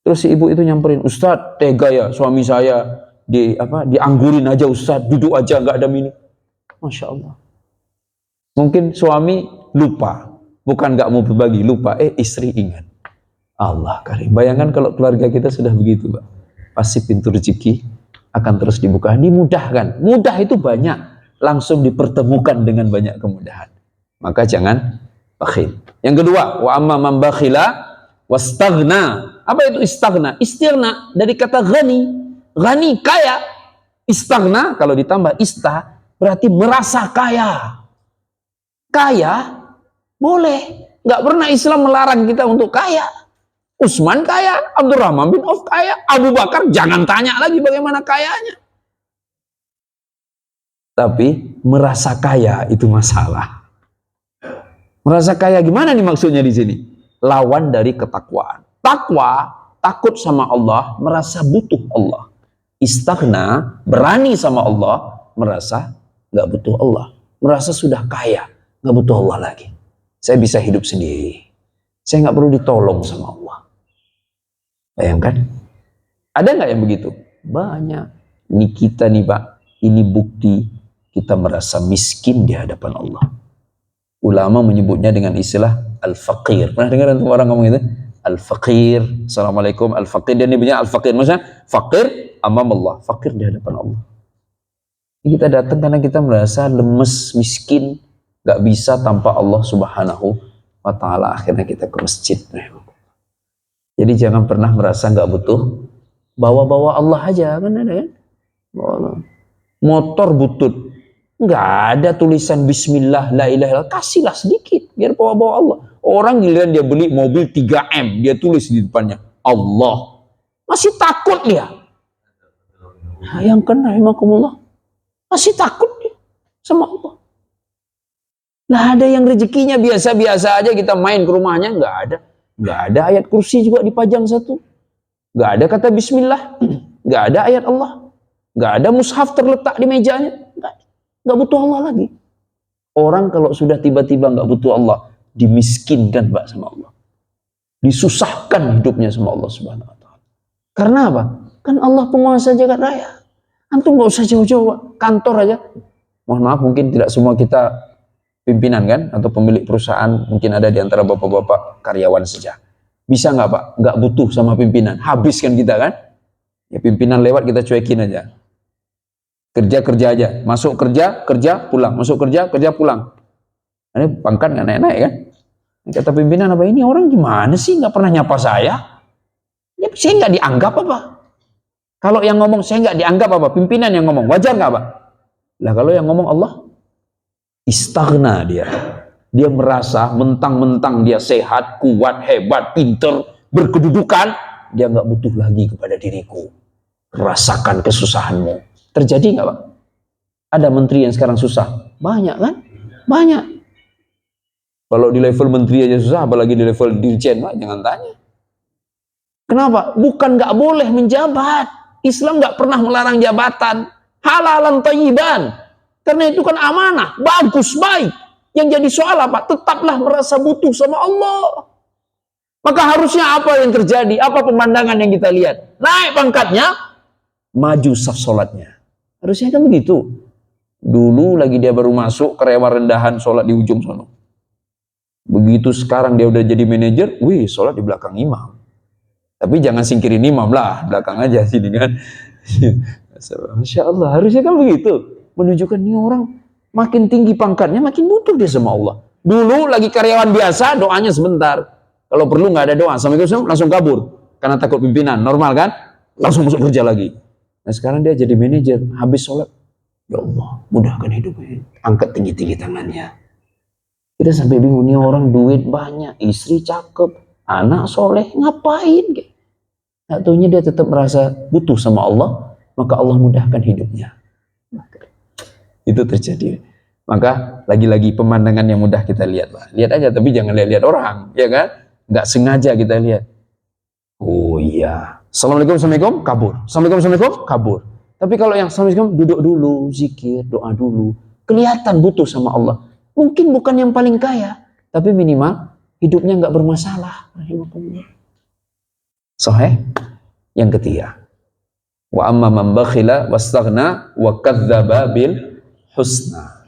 Terus si ibu itu nyamperin, Ustadz, tega ya suami saya dianggurin aja Ustadz, duduk aja enggak ada minum. Masya Allah. Mungkin suami lupa, bukan nggak mau berbagi, lupa, istri ingat. Allah karim. Bayangkan kalau keluarga kita sudah begitu, Pak. Pasti pintu rezeki akan terus dibuka, dimudahkan. Mudah itu banyak, langsung dipertemukan dengan banyak kemudahan. Maka jangan bakhil. Yang kedua, wa amma man bakhila wastaghna. Apa itu istaghna? Istighna dari kata ghani. Ghani kaya. Istaghna kalau ditambah ista berarti merasa kaya. Kaya boleh, nggak pernah Islam melarang kita untuk kaya. Utsman kaya, Abdurrahman bin Auf kaya, Abu Bakar jangan tanya lagi bagaimana kayanya. Tapi merasa kaya itu masalah. Merasa kaya gimana nih maksudnya di sini? Lawan dari ketakwaan. Takwa, takut sama Allah, merasa butuh Allah. Istaghna, berani sama Allah, merasa nggak butuh Allah. Merasa sudah kaya, nggak butuh Allah lagi. Saya bisa hidup sendiri. Saya nggak perlu ditolong sama Allah. Bayangkan, ada nggak yang begitu? Banyak. Ini kita nih Pak, ini bukti kita merasa miskin di hadapan Allah. Ulama menyebutnya dengan istilah al-faqir. Pernah dengar orang ngomong itu? Al-faqir. Assalamualaikum al-faqir. Dia nyebutnya al-faqir. Maksudnya faqir amam Allah. Faqir di hadapan Allah. Kita datang karena kita merasa lemes, miskin, gak bisa tanpa Allah Subhanahu wa ta'ala. Akhirnya kita ke masjid. Jadi jangan pernah merasa gak butuh. Bawa-bawa Allah aja, kan ada kan? Motor butut, nggak ada tulisan Bismillah, la ilaha illallah, kasihlah sedikit biar bawa-bawa Allah. Orang giliran dia beli mobil 3M, dia tulis di depannya Allah, masih takut dia. Bayangkan rahimakumullah, masih takut dia sama Allah. Lah ada yang rezekinya biasa-biasa aja, kita main ke rumahnya nggak ada ayat kursi juga dipajang satu, nggak ada kata Bismillah, nggak ada ayat Allah, nggak ada mushaf terletak di mejanya. Nggak butuh Allah lagi. Orang kalau sudah tiba-tiba nggak butuh Allah, dimiskinkan Pak sama Allah, disusahkan hidupnya sama Allah Subhanahu Wa Taala. Karena apa? Kan Allah penguasa jagat raya. Antum nggak usah jauh-jauh, kantor aja. Mohon maaf, mungkin tidak semua kita pimpinan kan, atau pemilik perusahaan, mungkin ada di antara bapak-bapak karyawan saja. Bisa nggak Pak? Nggak butuh sama pimpinan, habis kan kita kan? Ya pimpinan lewat kita cuekin aja. Kerja aja, masuk kerja pulang, masuk kerja pulang. Ini pangkat nggak naik-naik kan? Kata pimpinan apa, ini orang gimana sih nggak pernah nyapa saya? Ya, saya nggak dianggap apa? Kalau yang ngomong saya nggak dianggap apa? Pimpinan yang ngomong, wajar nggak Pak? Lah kalau yang ngomong Allah, istaghna dia merasa mentang-mentang dia sehat, kuat, hebat, pinter, berkedudukan, dia nggak butuh lagi kepada diriku. Rasakan kesusahanmu. Terjadi nggak Pak? Ada menteri yang sekarang susah? Banyak kan? Banyak. Kalau di level menteri aja susah, apalagi di level dirjen, Pak, jangan tanya. Kenapa? Bukan nggak boleh menjabat. Islam nggak pernah melarang jabatan. Halalan thayyiban. Karena itu kan amanah, bagus, baik. Yang jadi soal apa? Tetaplah merasa butuh sama Allah. Maka harusnya apa yang terjadi? Apa pemandangan yang kita lihat? Naik pangkatnya, maju saf sholatnya. Harusnya kan begitu. Dulu lagi dia baru masuk, karyawan rendahan sholat di ujung sana. Begitu sekarang dia udah jadi manajer, wih sholat di belakang imam. Tapi jangan singkirin imam lah, belakang aja sini kan. Masya Allah, harusnya kan begitu. Menunjukkan nih orang makin tinggi pangkatnya, makin butuh dia sama Allah. Dulu lagi karyawan biasa, doanya sebentar. Kalau perlu nggak ada doa, Assalamualaikum langsung kabur. Karena takut pimpinan, normal kan? Langsung masuk kerja lagi. Nah sekarang dia jadi manajer, habis sholat, ya Allah, mudahkan hidupnya. Angkat tinggi-tinggi tangannya. Kita sampai bingung, nih orang duit banyak, istri cakep, anak soleh, ngapain? Nggak taunya dia tetap merasa butuh sama Allah, maka Allah mudahkan hidupnya. Itu terjadi. Maka lagi-lagi pemandangan yang mudah kita lihat, Pak. Lihat aja, tapi jangan lihat-lihat orang, ya kan? Nggak sengaja kita lihat. Oh iya. Assalamualaikum, kabur. Assalamualaikum, kabur. Tapi kalau yang Assalamualaikum, duduk dulu, zikir, doa dulu. Kelihatan butuh sama Allah. Mungkin bukan yang paling kaya, tapi minimal hidupnya nggak bermasalah. Sahih. Yang ketiga. Wa amma man bakhila wastaghna wa kadzdzaba bil husna.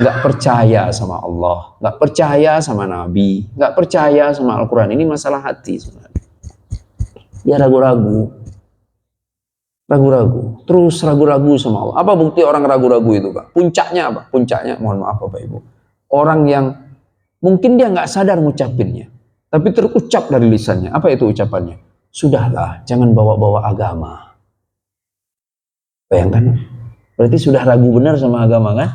Nggak percaya sama Allah, nggak percaya sama Nabi, nggak percaya sama Al-Quran. Ini masalah hati sebenarnya. Ya ragu-ragu, terus ragu-ragu sama Allah. Apa bukti orang ragu-ragu itu Pak? Puncaknya apa? Puncaknya, mohon maaf Bapak Ibu, orang yang mungkin dia nggak sadar ngucapinnya, tapi terucap dari lisannya. Apa itu ucapannya? Sudahlah, jangan bawa-bawa agama. Bayangkan, berarti sudah ragu benar sama agama kan?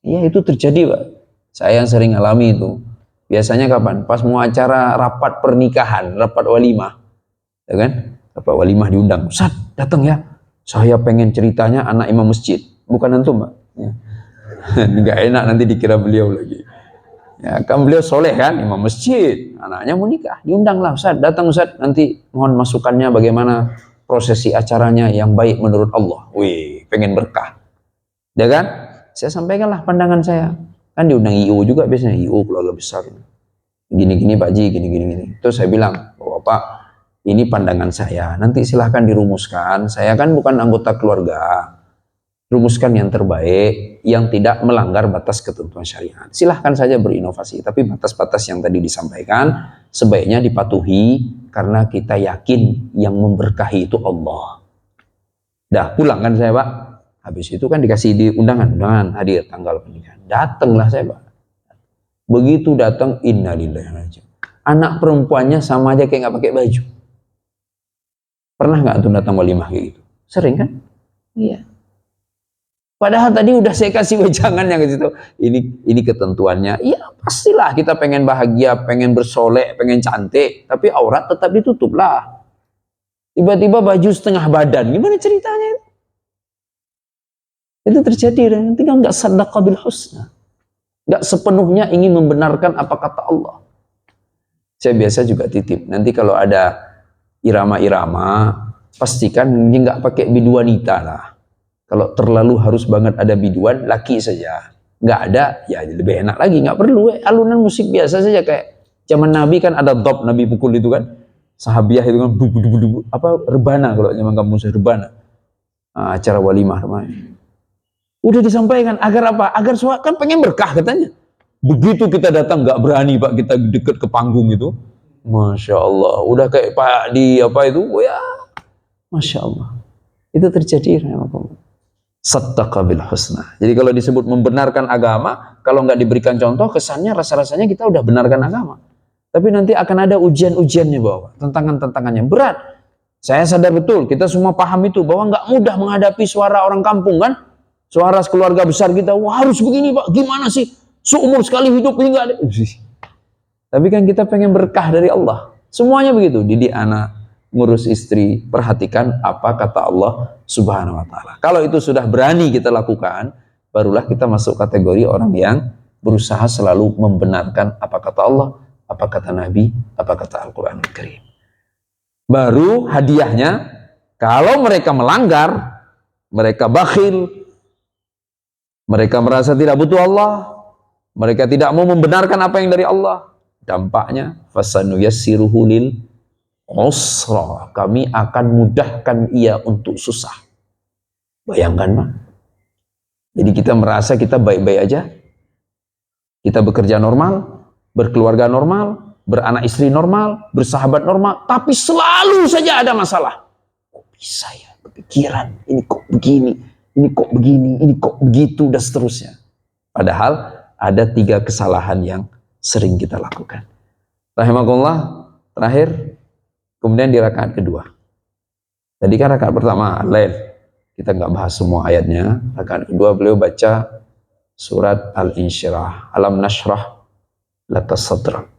Ya itu terjadi Pak. Saya yang sering alami itu. Biasanya kapan? Pas mau acara rapat pernikahan, rapat walimah. Ya kan? Rapat walimah diundang. Ustaz, datang ya. Saya pengen ceritanya anak imam masjid. Bukan antum Pak. Ya. Nggak enak nanti dikira beliau lagi. Ya, kan beliau soleh kan, imam masjid, anaknya mau nikah, diundanglah, Ustaz, datang Ustaz, nanti mohon masukannya bagaimana prosesi acaranya yang baik menurut Allah. Wih, pengen berkah. Ya kan? Saya sampaikanlah pandangan saya. Kan diundang IO juga biasanya, IO keluarga besar. Gini-gini Pak Ji, gini-gini. Terus saya bilang, Bapak, ini pandangan saya, nanti silahkan dirumuskan. Saya kan bukan anggota keluarga. Rumuskan yang terbaik, yang tidak melanggar batas ketentuan syariat. Silahkan saja berinovasi, tapi batas-batas yang tadi disampaikan sebaiknya dipatuhi karena kita yakin yang memberkahi itu Allah. Dah pulang kan saya Pak. Habis itu kan dikasih di undangan hadir tanggal pernikahan. Datanglah saya Pak. Begitu datang, innalillahi wa inna ilaihi raji'un. Anak perempuannya sama aja kayak nggak pakai baju. Pernah nggak tuh datang walimah kayak gitu? Sering kan? Iya. Padahal tadi udah saya kasih wejangan yang ke situ. Ini ketentuannya. Iya pastilah kita pengen bahagia, pengen bersolek, pengen cantik. Tapi aurat tetap ditutup lah. Tiba-tiba baju setengah badan. Gimana ceritanya? Itu terjadi. Nanti kan nggak sadaqah bil husna. Nggak sepenuhnya ingin membenarkan apa kata Allah. Saya biasa juga titip. Nanti kalau ada irama-irama, pastikan nggak pakai biduanita lah. Kalau terlalu harus banget ada biduan, laki saja. Nggak ada, ya lebih enak lagi. Nggak perlu, alunan musik biasa saja. Kayak zaman Nabi kan ada dop, Nabi pukul itu kan. Sahabiah itu kan, rebana kalau zaman kampung saya, rebana. Nah, acara walimah. Udah disampaikan, agar apa? Agar kan pengen berkah katanya. Begitu kita datang, nggak berani Pak, kita deket ke panggung itu. Masya Allah, udah kayak Pak di apa itu, ya Masya Allah. Itu terjadi, sadaqah bil husna. Jadi kalau disebut membenarkan agama, kalau nggak diberikan contoh, kesannya rasa-rasanya kita udah benarkan agama. Tapi nanti akan ada ujian-ujiannya bahwa tantangan-tantangannya berat. Saya sadar betul, kita semua paham itu bahwa nggak mudah menghadapi suara orang kampung kan, suara keluarga besar kita. Wah harus begini Pak, gimana sih? Seumur sekali hidup ini nggak ada. Tapi kan kita pengen berkah dari Allah. Semuanya begitu, didik anak, ngurus istri, perhatikan apa kata Allah Subhanahu wa ta'ala. Kalau itu sudah berani kita lakukan, barulah kita masuk kategori orang yang berusaha selalu membenarkan apa kata Allah, apa kata Nabi, apa kata Al-Quranul Karim. Baru hadiahnya, kalau mereka melanggar, mereka bakhil, mereka merasa tidak butuh Allah, mereka tidak mau membenarkan apa yang dari Allah, dampaknya fasanuyassiruhu lil usra, kami akan mudahkan ia untuk susah. Bayangkan Pak. Jadi kita merasa kita baik-baik aja, kita bekerja normal, berkeluarga normal, beranak istri normal, bersahabat normal, tapi selalu saja ada masalah. Kok bisa ya kepikiran, ini kok begini, ini kok begini, ini kok begitu, dan seterusnya. Padahal ada 3 kesalahan yang sering kita lakukan. Rahimakumullah, terakhir, kemudian di rakaat kedua. Tadi kan rakaat pertama, lain. Kita nggak bahas semua ayatnya. Rakaat kedua beliau baca surat Al-Insyirah. Alam nashrah laka sadrak.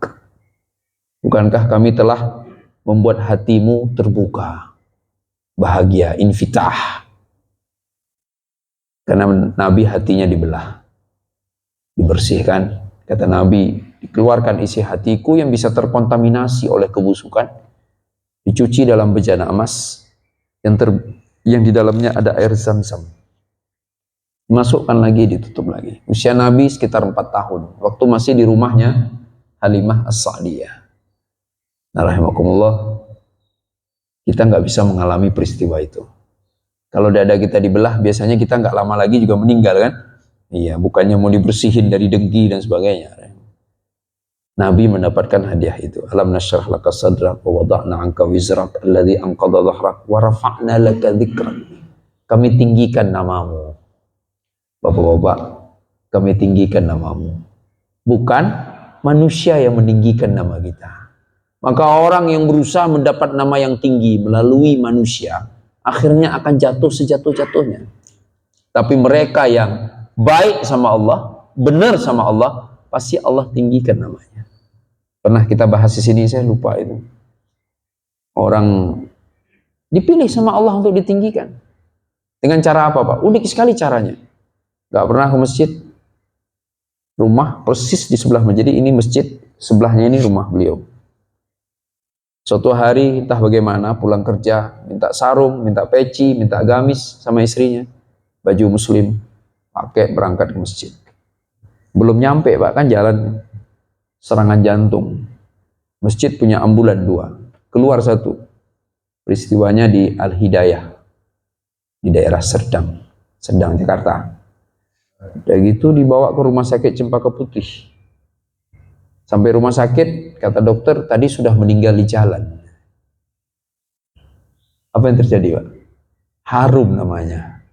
Bukankah kami telah membuat hatimu terbuka, bahagia, infitah. Karena Nabi hatinya dibelah, dibersihkan. Kata Nabi, dikeluarkan isi hatiku yang bisa terkontaminasi oleh kebusukan, dicuci dalam bejana emas yang di dalamnya ada air zam-zam. Masukkan lagi, ditutup lagi. Usia Nabi sekitar 4 tahun. Waktu masih di rumahnya Halimah As-Sa'diyah. Nah, rahimakumullah, kita nggak bisa mengalami peristiwa itu. Kalau dada kita dibelah, biasanya kita nggak lama lagi juga meninggal kan? Iya, bukannya mau dibersihin dari dengki dan sebagainya. Nabi mendapatkan hadiah itu. Alam nashrah laka sadrak wa wada'na anka wizrak alladhi anqadha dhahrak wa rafa'na laka dzikrak. Kami tinggikan namamu. Bapak-bapak, kami tinggikan namamu. Bukan manusia yang meninggikan nama kita. Maka orang yang berusaha mendapat nama yang tinggi melalui manusia, akhirnya akan jatuh sejatuh-jatuhnya. Tapi mereka yang baik sama Allah, benar sama Allah, pasti Allah tinggikan namanya. Pernah kita bahas di sini, saya lupa itu. Orang dipilih sama Allah untuk ditinggikan. Dengan cara apa Pak? Unik sekali caranya. Gak pernah ke masjid, rumah persis di sebelah masjid. Jadi ini masjid, sebelahnya ini rumah beliau. Suatu hari entah bagaimana pulang kerja, minta sarung, minta peci, minta gamis sama istrinya, baju muslim, pakai berangkat ke masjid. Belum nyampe Pak, kan jalan serangan jantung. Masjid punya ambulan 2, keluar 1. Peristiwanya di Al-Hidayah, di daerah Serdang Jakarta. Udah gitu dibawa ke rumah sakit Cempaka Putih. Sampai rumah sakit, kata dokter tadi sudah meninggal di jalan. Apa yang terjadi Pak? Harum namanya.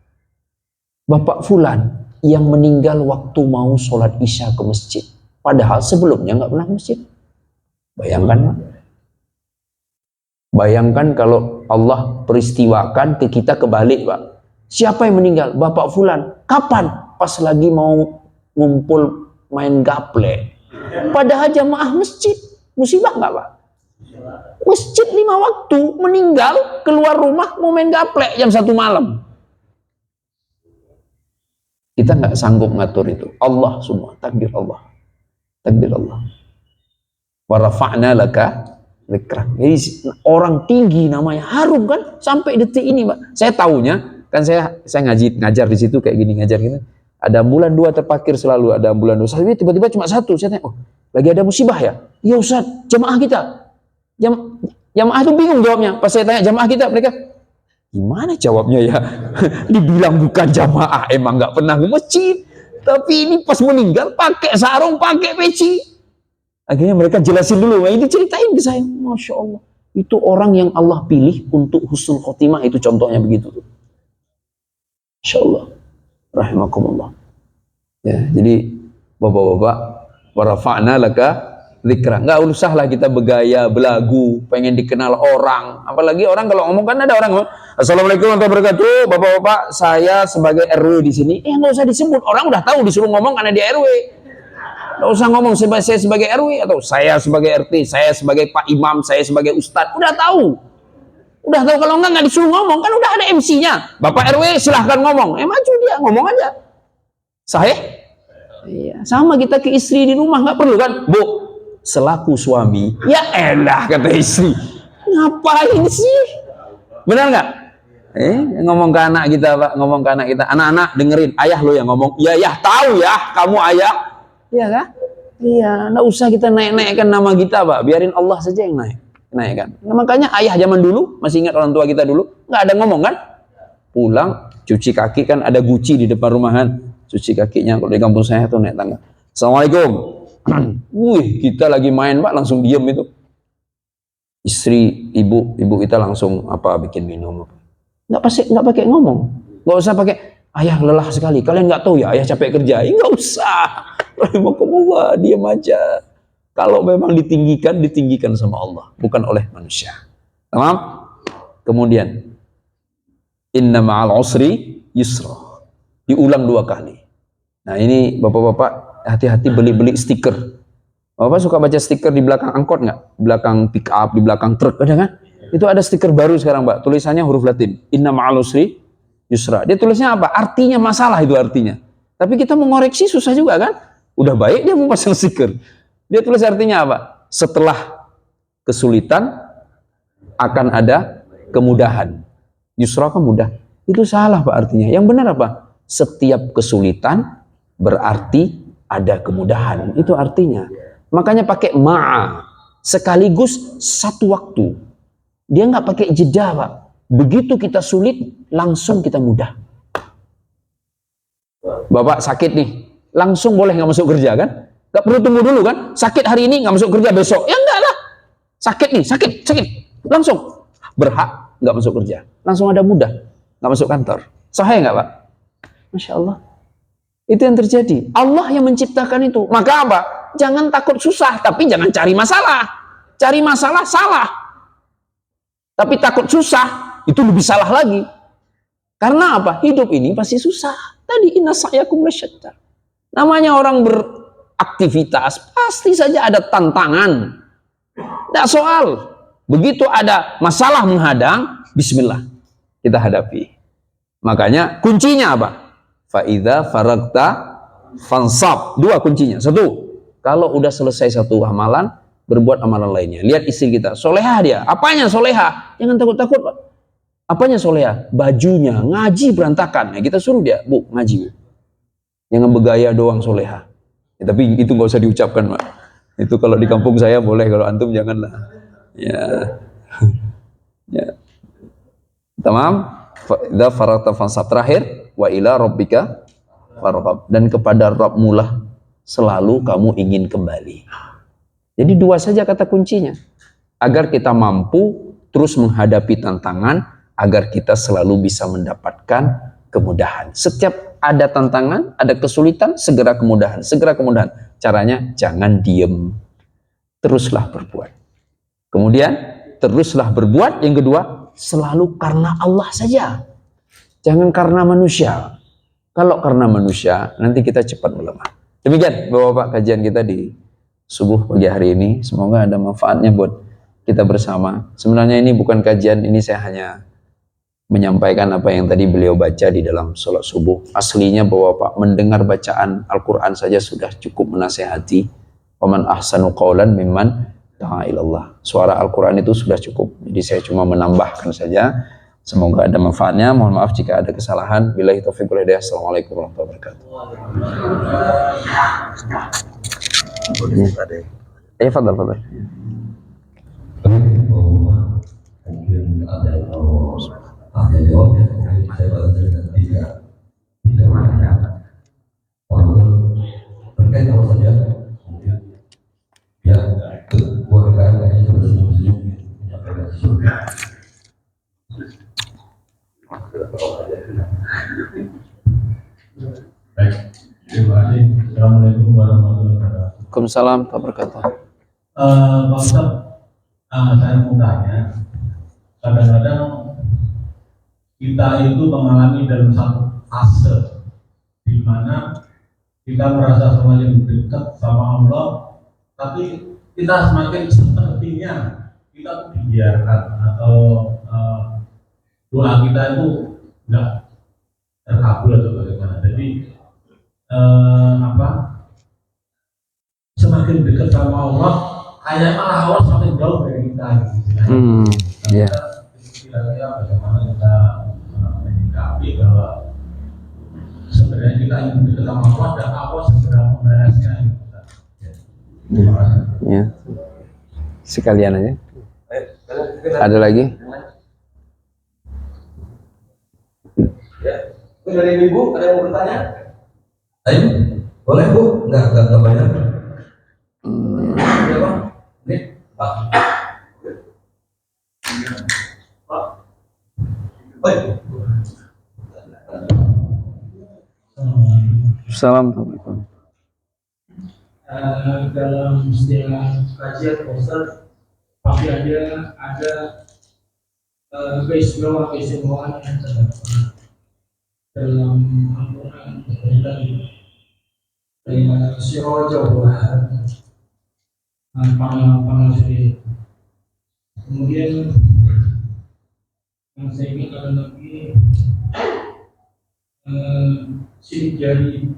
Bapak Fulan yang meninggal waktu mau sholat isya ke masjid. Padahal sebelumnya nggak pernah ke masjid. Bayangkan Pak. Bayangkan kalau Allah peristiwakan ke kita kebalik Pak. Siapa yang meninggal? Bapak Fulan. Kapan? Pas lagi mau ngumpul main gaple. Padahal jamaah masjid. Musibah nggak Pak? Masjid 5 waktu, meninggal, keluar rumah mau main gaplek jam 1 malam. Kita nggak sanggup ngatur itu. Allah semua, takdir Allah. Takdir Allah. Wa rafa'na laka dzikrak. Jadi orang tinggi namanya, harum kan sampai detik ini Pak. Saya tahunya kan saya ngajar di situ kayak gini, ngajar gitu. Ada ambulan 2 terparkir selalu, ada ambulan 2. Tapi tiba-tiba cuma 1. Saya tanya, oh, lagi ada musibah ya? Iya Ustaz, jamaah kita. Jamaah itu bingung jawabnya. Pas saya tanya jamaah kita, mereka gimana jawabnya ya? Dibilang bukan jamaah, emang nggak pernah ke masjid. Tapi ini pas meninggal pakai sarung, pakai peci. Akhirnya mereka jelasin dulu. Ini ceritain ke saya. Masya Allah. Itu orang yang Allah pilih untuk husnul khotimah. Itu contohnya begitu. Masya Allah. Rahimakumullah. Ya, jadi bapak-bapak, warafa'na laka dzikra. Enggak usahlah kita bergaya, belagu, pengen dikenal orang. Apalagi orang kalau ngomong kan ada orang, Assalamualaikum warahmatullahi wabarakatuh, bapak-bapak, saya sebagai RW di sini. Enggak usah disebut, orang udah tahu disuruh ngomong karena dia RW. Enggak usah ngomong saya sebagai RW atau saya sebagai RT, saya sebagai Pak Imam, saya sebagai Ustadz. Udah tahu. Udah tahu kalau enggak disuruh ngomong, kan udah ada MC-nya. Bapak RW silahkan ngomong. Maju dia, ngomong aja. Sahih? Iya. Sama kita ke istri di rumah, nggak perlu kan? Bu, selaku suami, ya elah kata istri. Ngapain sih? Benar nggak? Ngomong ke anak kita Pak, ngomong ke anak kita. Anak-anak dengerin, ayah lo yang ngomong. Ya, ya tahu ya, kamu ayah. Iya kan? Iya, nggak usah kita naik-naikkan nama kita Pak. Biarin Allah saja yang naikkan. Nah, makanya ayah zaman dulu, masih ingat orang tua kita dulu, nggak ada ngomong kan? Pulang, cuci kaki kan ada guci di depan rumahan, cuci kakinya. Kalau di kampung saya tuh naik tangga. Assalamualaikum. Wih, kita lagi main Pak, langsung diem itu. Istri, ibu kita langsung bikin minum. Nggak pakai ngomong, nggak usah pakai. Ayah lelah sekali, kalian nggak tahu ya, ayah capek kerja. Nggak usah. Rahimahkumullah, diam aja. Kalau memang ditinggikan sama Allah, bukan oleh manusia. Tamam? Kemudian, inna ma'al usri yusra. Diulang 2 kali. Nah ini bapak-bapak, hati-hati beli stiker. Bapak suka baca stiker di belakang angkot nggak? Di belakang pick up, di belakang truk, ada kan? Itu ada stiker baru sekarang Pak, tulisannya huruf Latin. Inna ma'al usri yusra. Dia tulisnya apa? Artinya masalah itu artinya. Tapi kita mengoreksi susah juga kan? Udah baik dia mau pasang stiker. Dia tulis artinya apa? Setelah kesulitan akan ada kemudahan. Yusra kan mudah. Itu salah Pak artinya. Yang benar apa? Setiap kesulitan berarti ada kemudahan. Itu artinya. Makanya pakai ma'a. Sekaligus satu waktu. Dia nggak pakai jeda Pak. Begitu kita sulit, langsung kita mudah. Bapak sakit nih. Langsung boleh nggak masuk kerja kan? Gak perlu tunggu dulu kan? Sakit hari ini nggak masuk kerja besok. Ya enggak lah. Sakit nih, sakit. Langsung. Berhak nggak masuk kerja. Langsung ada mudah. Nggak masuk kantor. Sahih nggak Pak? Masya Allah. Itu yang terjadi. Allah yang menciptakan itu. Maka apa? Jangan takut susah, tapi jangan cari masalah. Cari masalah salah. Tapi takut susah, itu lebih salah lagi. Karena apa? Hidup ini pasti susah. Tadi inna sa'yakum lasyatta. Namanya orang beraktivitas, pasti saja ada tantangan. Tidak soal. Begitu ada masalah menghadang, bismillah, kita hadapi. Makanya kuncinya apa? Fa'idha faragta fansab. Dua kuncinya. Satu, kalau udah selesai satu amalan, berbuat amalan lainnya. Lihat istri kita, solehah dia. Apanya solehah? Jangan takut-takut, Pak. Apanya solehah? Bajunya, ngaji berantakan. Nah, kita suruh dia, Bu, ngaji, Bu. Jangan bergaya doang solehah. Ya, tapi itu nggak usah diucapkan, Pak. Itu kalau di kampung saya boleh, kalau antum janganlah. Ya. Ya. Tamam. Idza faragta fansab. Terakhir, wa ila rabbika farghab. Dan kepada Rabbmu lah selalu kamu ingin kembali. Jadi dua saja kata kuncinya. Agar kita mampu terus menghadapi tantangan, agar kita selalu bisa mendapatkan kemudahan. Setiap ada tantangan, ada kesulitan, segera kemudahan, segera kemudahan. Caranya jangan diem, teruslah berbuat. Kemudian teruslah berbuat. Yang kedua, selalu karena Allah saja, jangan karena manusia. Kalau karena manusia, nanti kita cepat melemah. Demikian Bapak-bapak kajian kita di subuh pagi hari ini. Semoga ada manfaatnya buat kita bersama. Sebenarnya ini bukan kajian, ini saya hanya menyampaikan apa yang tadi beliau baca di dalam sholat subuh. Aslinya Bapak-bapak mendengar bacaan Al-Quran saja sudah cukup menasehati. Waman ahsanu qawlan mimman da'a ilallah. Suara Al-Quran itu sudah cukup. Jadi saya cuma menambahkan saja. Semoga ada manfaatnya. Mohon maaf jika ada kesalahan. Billahi taufiq wal hidayah. Assalamualaikum warahmatullahi wabarakatuh. Fadal, fadal. Mungkin ada jawabnya. Saya baca dengan tiga pertanyaan. Terkait apa saja? Mungkin ya, UMKM kayaknya sudah senyum-senyum menyampaikan sesuatu. Baik, terima kasih. Assalamualaikum warahmatullahi wabarakatuh. Waalaikumsalam warahmatullahi wabarakatuh. Pak Ustaz, saya mau tanya, kadang-kadang kita itu mengalami dalam satu fase di mana kita merasa semakin dekat sama Allah, tapi kita semakin sepertinya kita dibiarkan atau doa kita itu enggak terkabul atau bagaimana. Jadi semakin dekat sama Allah, kayaknya malah Allah semakin jauh dari kita. Ya. Kira-kira bagaimana kita menyikapi bahwa sebenarnya kita ingin dekat sama Allah dan Allah segera membalasnya. Ya. Sekalian aja. Ada lagi? Ya, dari Ibu ada yang mau bertanya? Ayo, boleh Bu? Enggak banyak. Ya Pak, ini Pak. Assalamualaikum. Dalam istilah kajian Ustaz, pasti ada keistimewaan yang terdapat dalam Al-Quran dari Sirajul Wahhab, panel sendiri. Kemudian yang saya ingin ada lagi sidik jari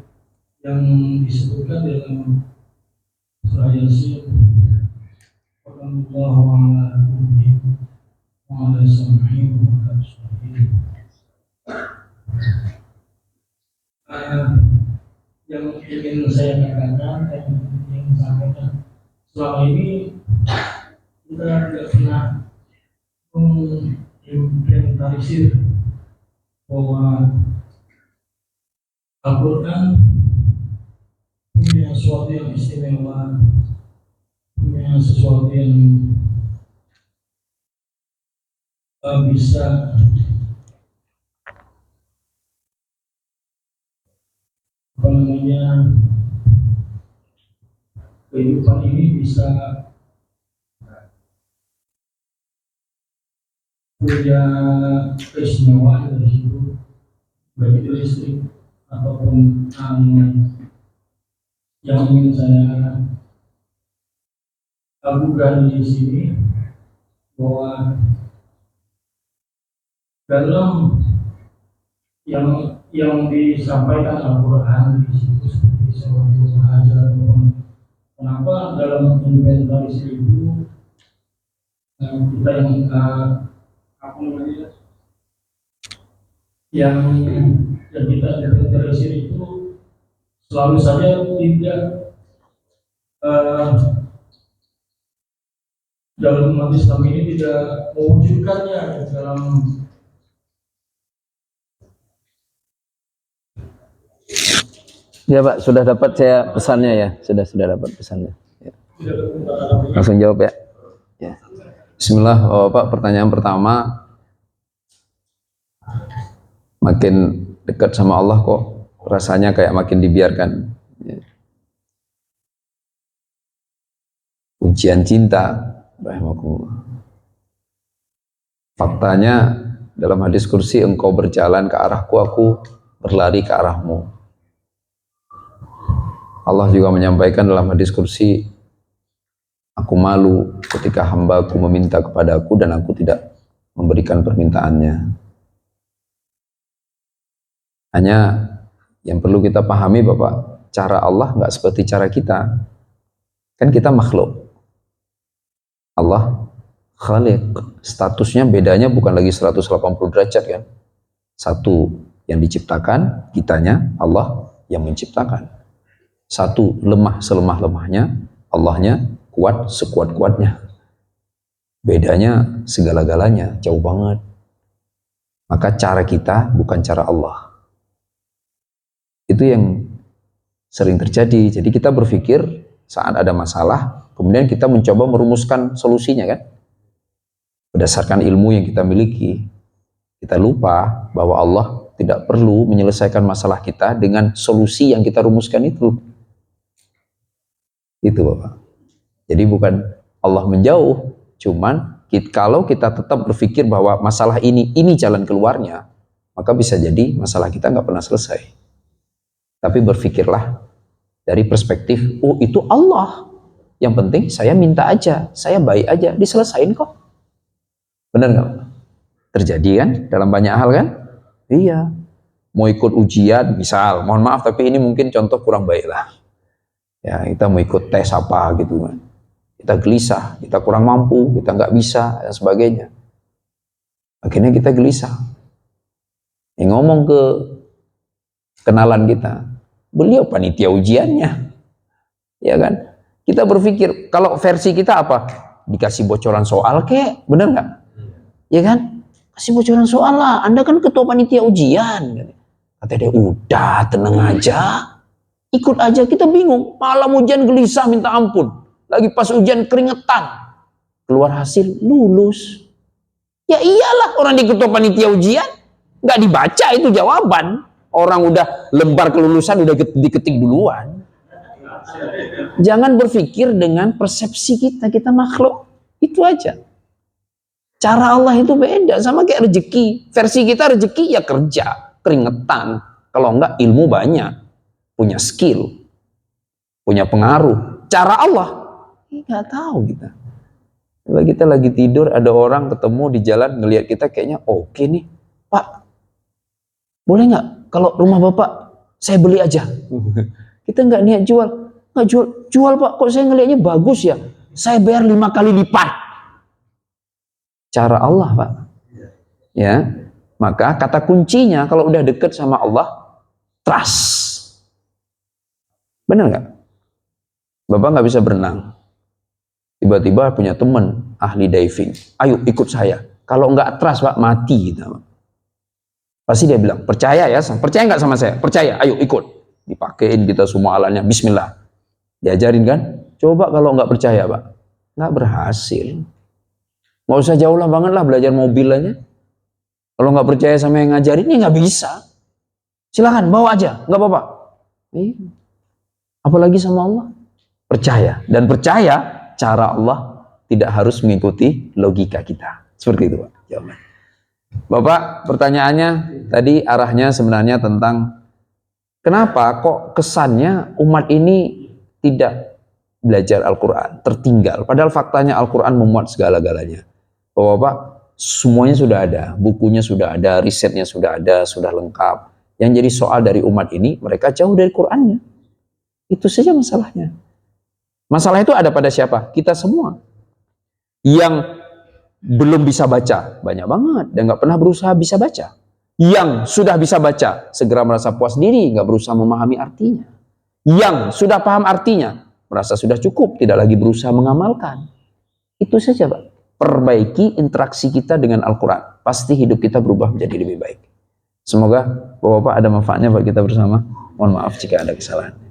yang disebutkan dalam surah Yasin. Wallahu a'lam bihim wa ala sam'ihim wa absarihim. Yang ingin saya katakan dan ingin sampaikan, selama ini kita tidak pernah mengimplementarisir bahwa Al-Quran punya sesuatu yang istimewa, punya sesuatu yang bisa kehidupan ini bisa punya keistimewaan dari situ, baik itu listrik ataupun yang ingin saya agukan di sini bahwa dalam yang yang disampaikan Al-Quran di situ seperti seorang hajar, kenapa dalam inventarisir itu kita apa namanya yang kita inventarisir itu selalu saja tidak dalam umat Islam ini tidak mewujudkannya dalam. Ya Pak, sudah dapat saya pesannya ya, sudah dapat pesannya. Ya. Langsung jawab ya. Ya. Bismillah, Pak. Pertanyaan pertama, makin dekat sama Allah kok rasanya kayak makin dibiarkan. Ya. Ujian cinta, rahimakumullah. Faktanya dalam hadis kursi, engkau berjalan ke arahku, aku berlari ke arahmu. Allah juga menyampaikan dalam hadis kursi, aku malu ketika hambaku meminta kepadaku dan aku tidak memberikan permintaannya. Hanya yang perlu kita pahami Bapak, cara Allah nggak seperti cara kita. Kan kita makhluk. Allah khaliq. Statusnya bedanya bukan lagi 180 derajat kan. Satu yang diciptakan, kitanya, Allah yang menciptakan. Satu lemah selemah-lemahnya, Allahnya kuat sekuat-kuatnya. Bedanya segala-galanya, jauh banget. Maka cara kita bukan cara Allah. Itu yang sering terjadi. Jadi kita berpikir saat ada masalah, kemudian kita mencoba merumuskan solusinya kan. Berdasarkan ilmu yang kita miliki. Kita lupa bahwa Allah tidak perlu menyelesaikan masalah kita dengan solusi yang kita rumuskan itu. Itu Bapak. Jadi bukan Allah menjauh, cuman kalau kita tetap berpikir bahwa masalah ini jalan keluarnya, maka bisa jadi masalah kita nggak pernah selesai. Tapi berpikirlah dari perspektif, oh itu Allah. Yang penting saya minta aja, saya baik aja, diselesain kok. Benar nggak? Terjadi kan dalam banyak hal kan? Iya. Mau ikut ujian, misal, mohon maaf tapi ini mungkin contoh kurang baik lah. Ya, kita mau ikut tes apa gitu kan. Kita gelisah, kita kurang mampu, kita nggak bisa, dan sebagainya. Akhirnya kita gelisah. Ngomong ke kenalan kita, beliau panitia ujiannya. Ya kan? Kita berpikir, kalau versi kita apa? Dikasih bocoran soal kek, bener nggak? Ya kan? Kasih bocoran soal lah, Anda kan ketua panitia ujian. Kata dia, udah tenang aja. Ikut aja, kita bingung. Malam ujian gelisah minta ampun. Lagi pas ujian keringetan. Keluar hasil, lulus. Ya iyalah, orang di ketua panitia ujian. Nggak dibaca itu jawaban. Orang udah lembar kelulusan udah diketik duluan. Jangan berpikir dengan persepsi kita. Kita makhluk. Itu aja. Cara Allah itu beda. Sama kayak rezeki. Versi kita rezeki ya kerja. Keringetan. Kalau enggak ilmu banyak. Punya skill, punya pengaruh. Cara Allah, nggak tahu kita. Kalau kita lagi tidur, ada orang ketemu di jalan ngelihat kita kayaknya oke nih, Pak, boleh nggak kalau rumah Bapak saya beli aja? Kita nggak niat jual, nggak jual Pak. Kok saya ngelihatnya bagus ya? Saya bayar 5 kali lipat. Cara Allah Pak. Ya, maka kata kuncinya kalau udah deket sama Allah, trust. Benar nggak? Bapak nggak bisa berenang. Tiba-tiba punya teman ahli diving. Ayo ikut saya. Kalau nggak trust Pak, mati kita. Pasti dia bilang, percaya ya? Percaya nggak sama saya? Percaya, ayo ikut. Dipakein kita semua alatnya, bismillah. Diajarin kan? Coba kalau nggak percaya Pak. Nggak berhasil. Nggak usah jauh lah banget lah belajar mobil aja. Kalau nggak percaya sama yang ngajarin, ini nggak bisa. Silakan, bawa aja. Nggak apa-apa. Apalagi sama Allah. Percaya. Dan percaya cara Allah tidak harus mengikuti logika kita. Seperti itu Pak jawaban. Bapak pertanyaannya tadi arahnya sebenarnya tentang kenapa kok kesannya umat ini tidak belajar Al-Quran, tertinggal. Padahal faktanya Al-Quran memuat segala-galanya. Bapak semuanya sudah ada, bukunya sudah ada, risetnya sudah ada, sudah lengkap. Yang jadi soal dari umat ini, mereka jauh dari Qur'annya. Itu saja masalahnya. Masalah itu ada pada siapa? Kita semua. Yang belum bisa baca, banyak banget, dan nggak pernah berusaha bisa baca. Yang sudah bisa baca, segera merasa puas diri, nggak berusaha memahami artinya. Yang sudah paham artinya, merasa sudah cukup, tidak lagi berusaha mengamalkan. Itu saja, Pak. Perbaiki interaksi kita dengan Al-Quran. Pasti hidup kita berubah menjadi lebih baik. Semoga Bapak-Bapak ada manfaatnya bagi kita bersama. Mohon maaf jika ada kesalahan.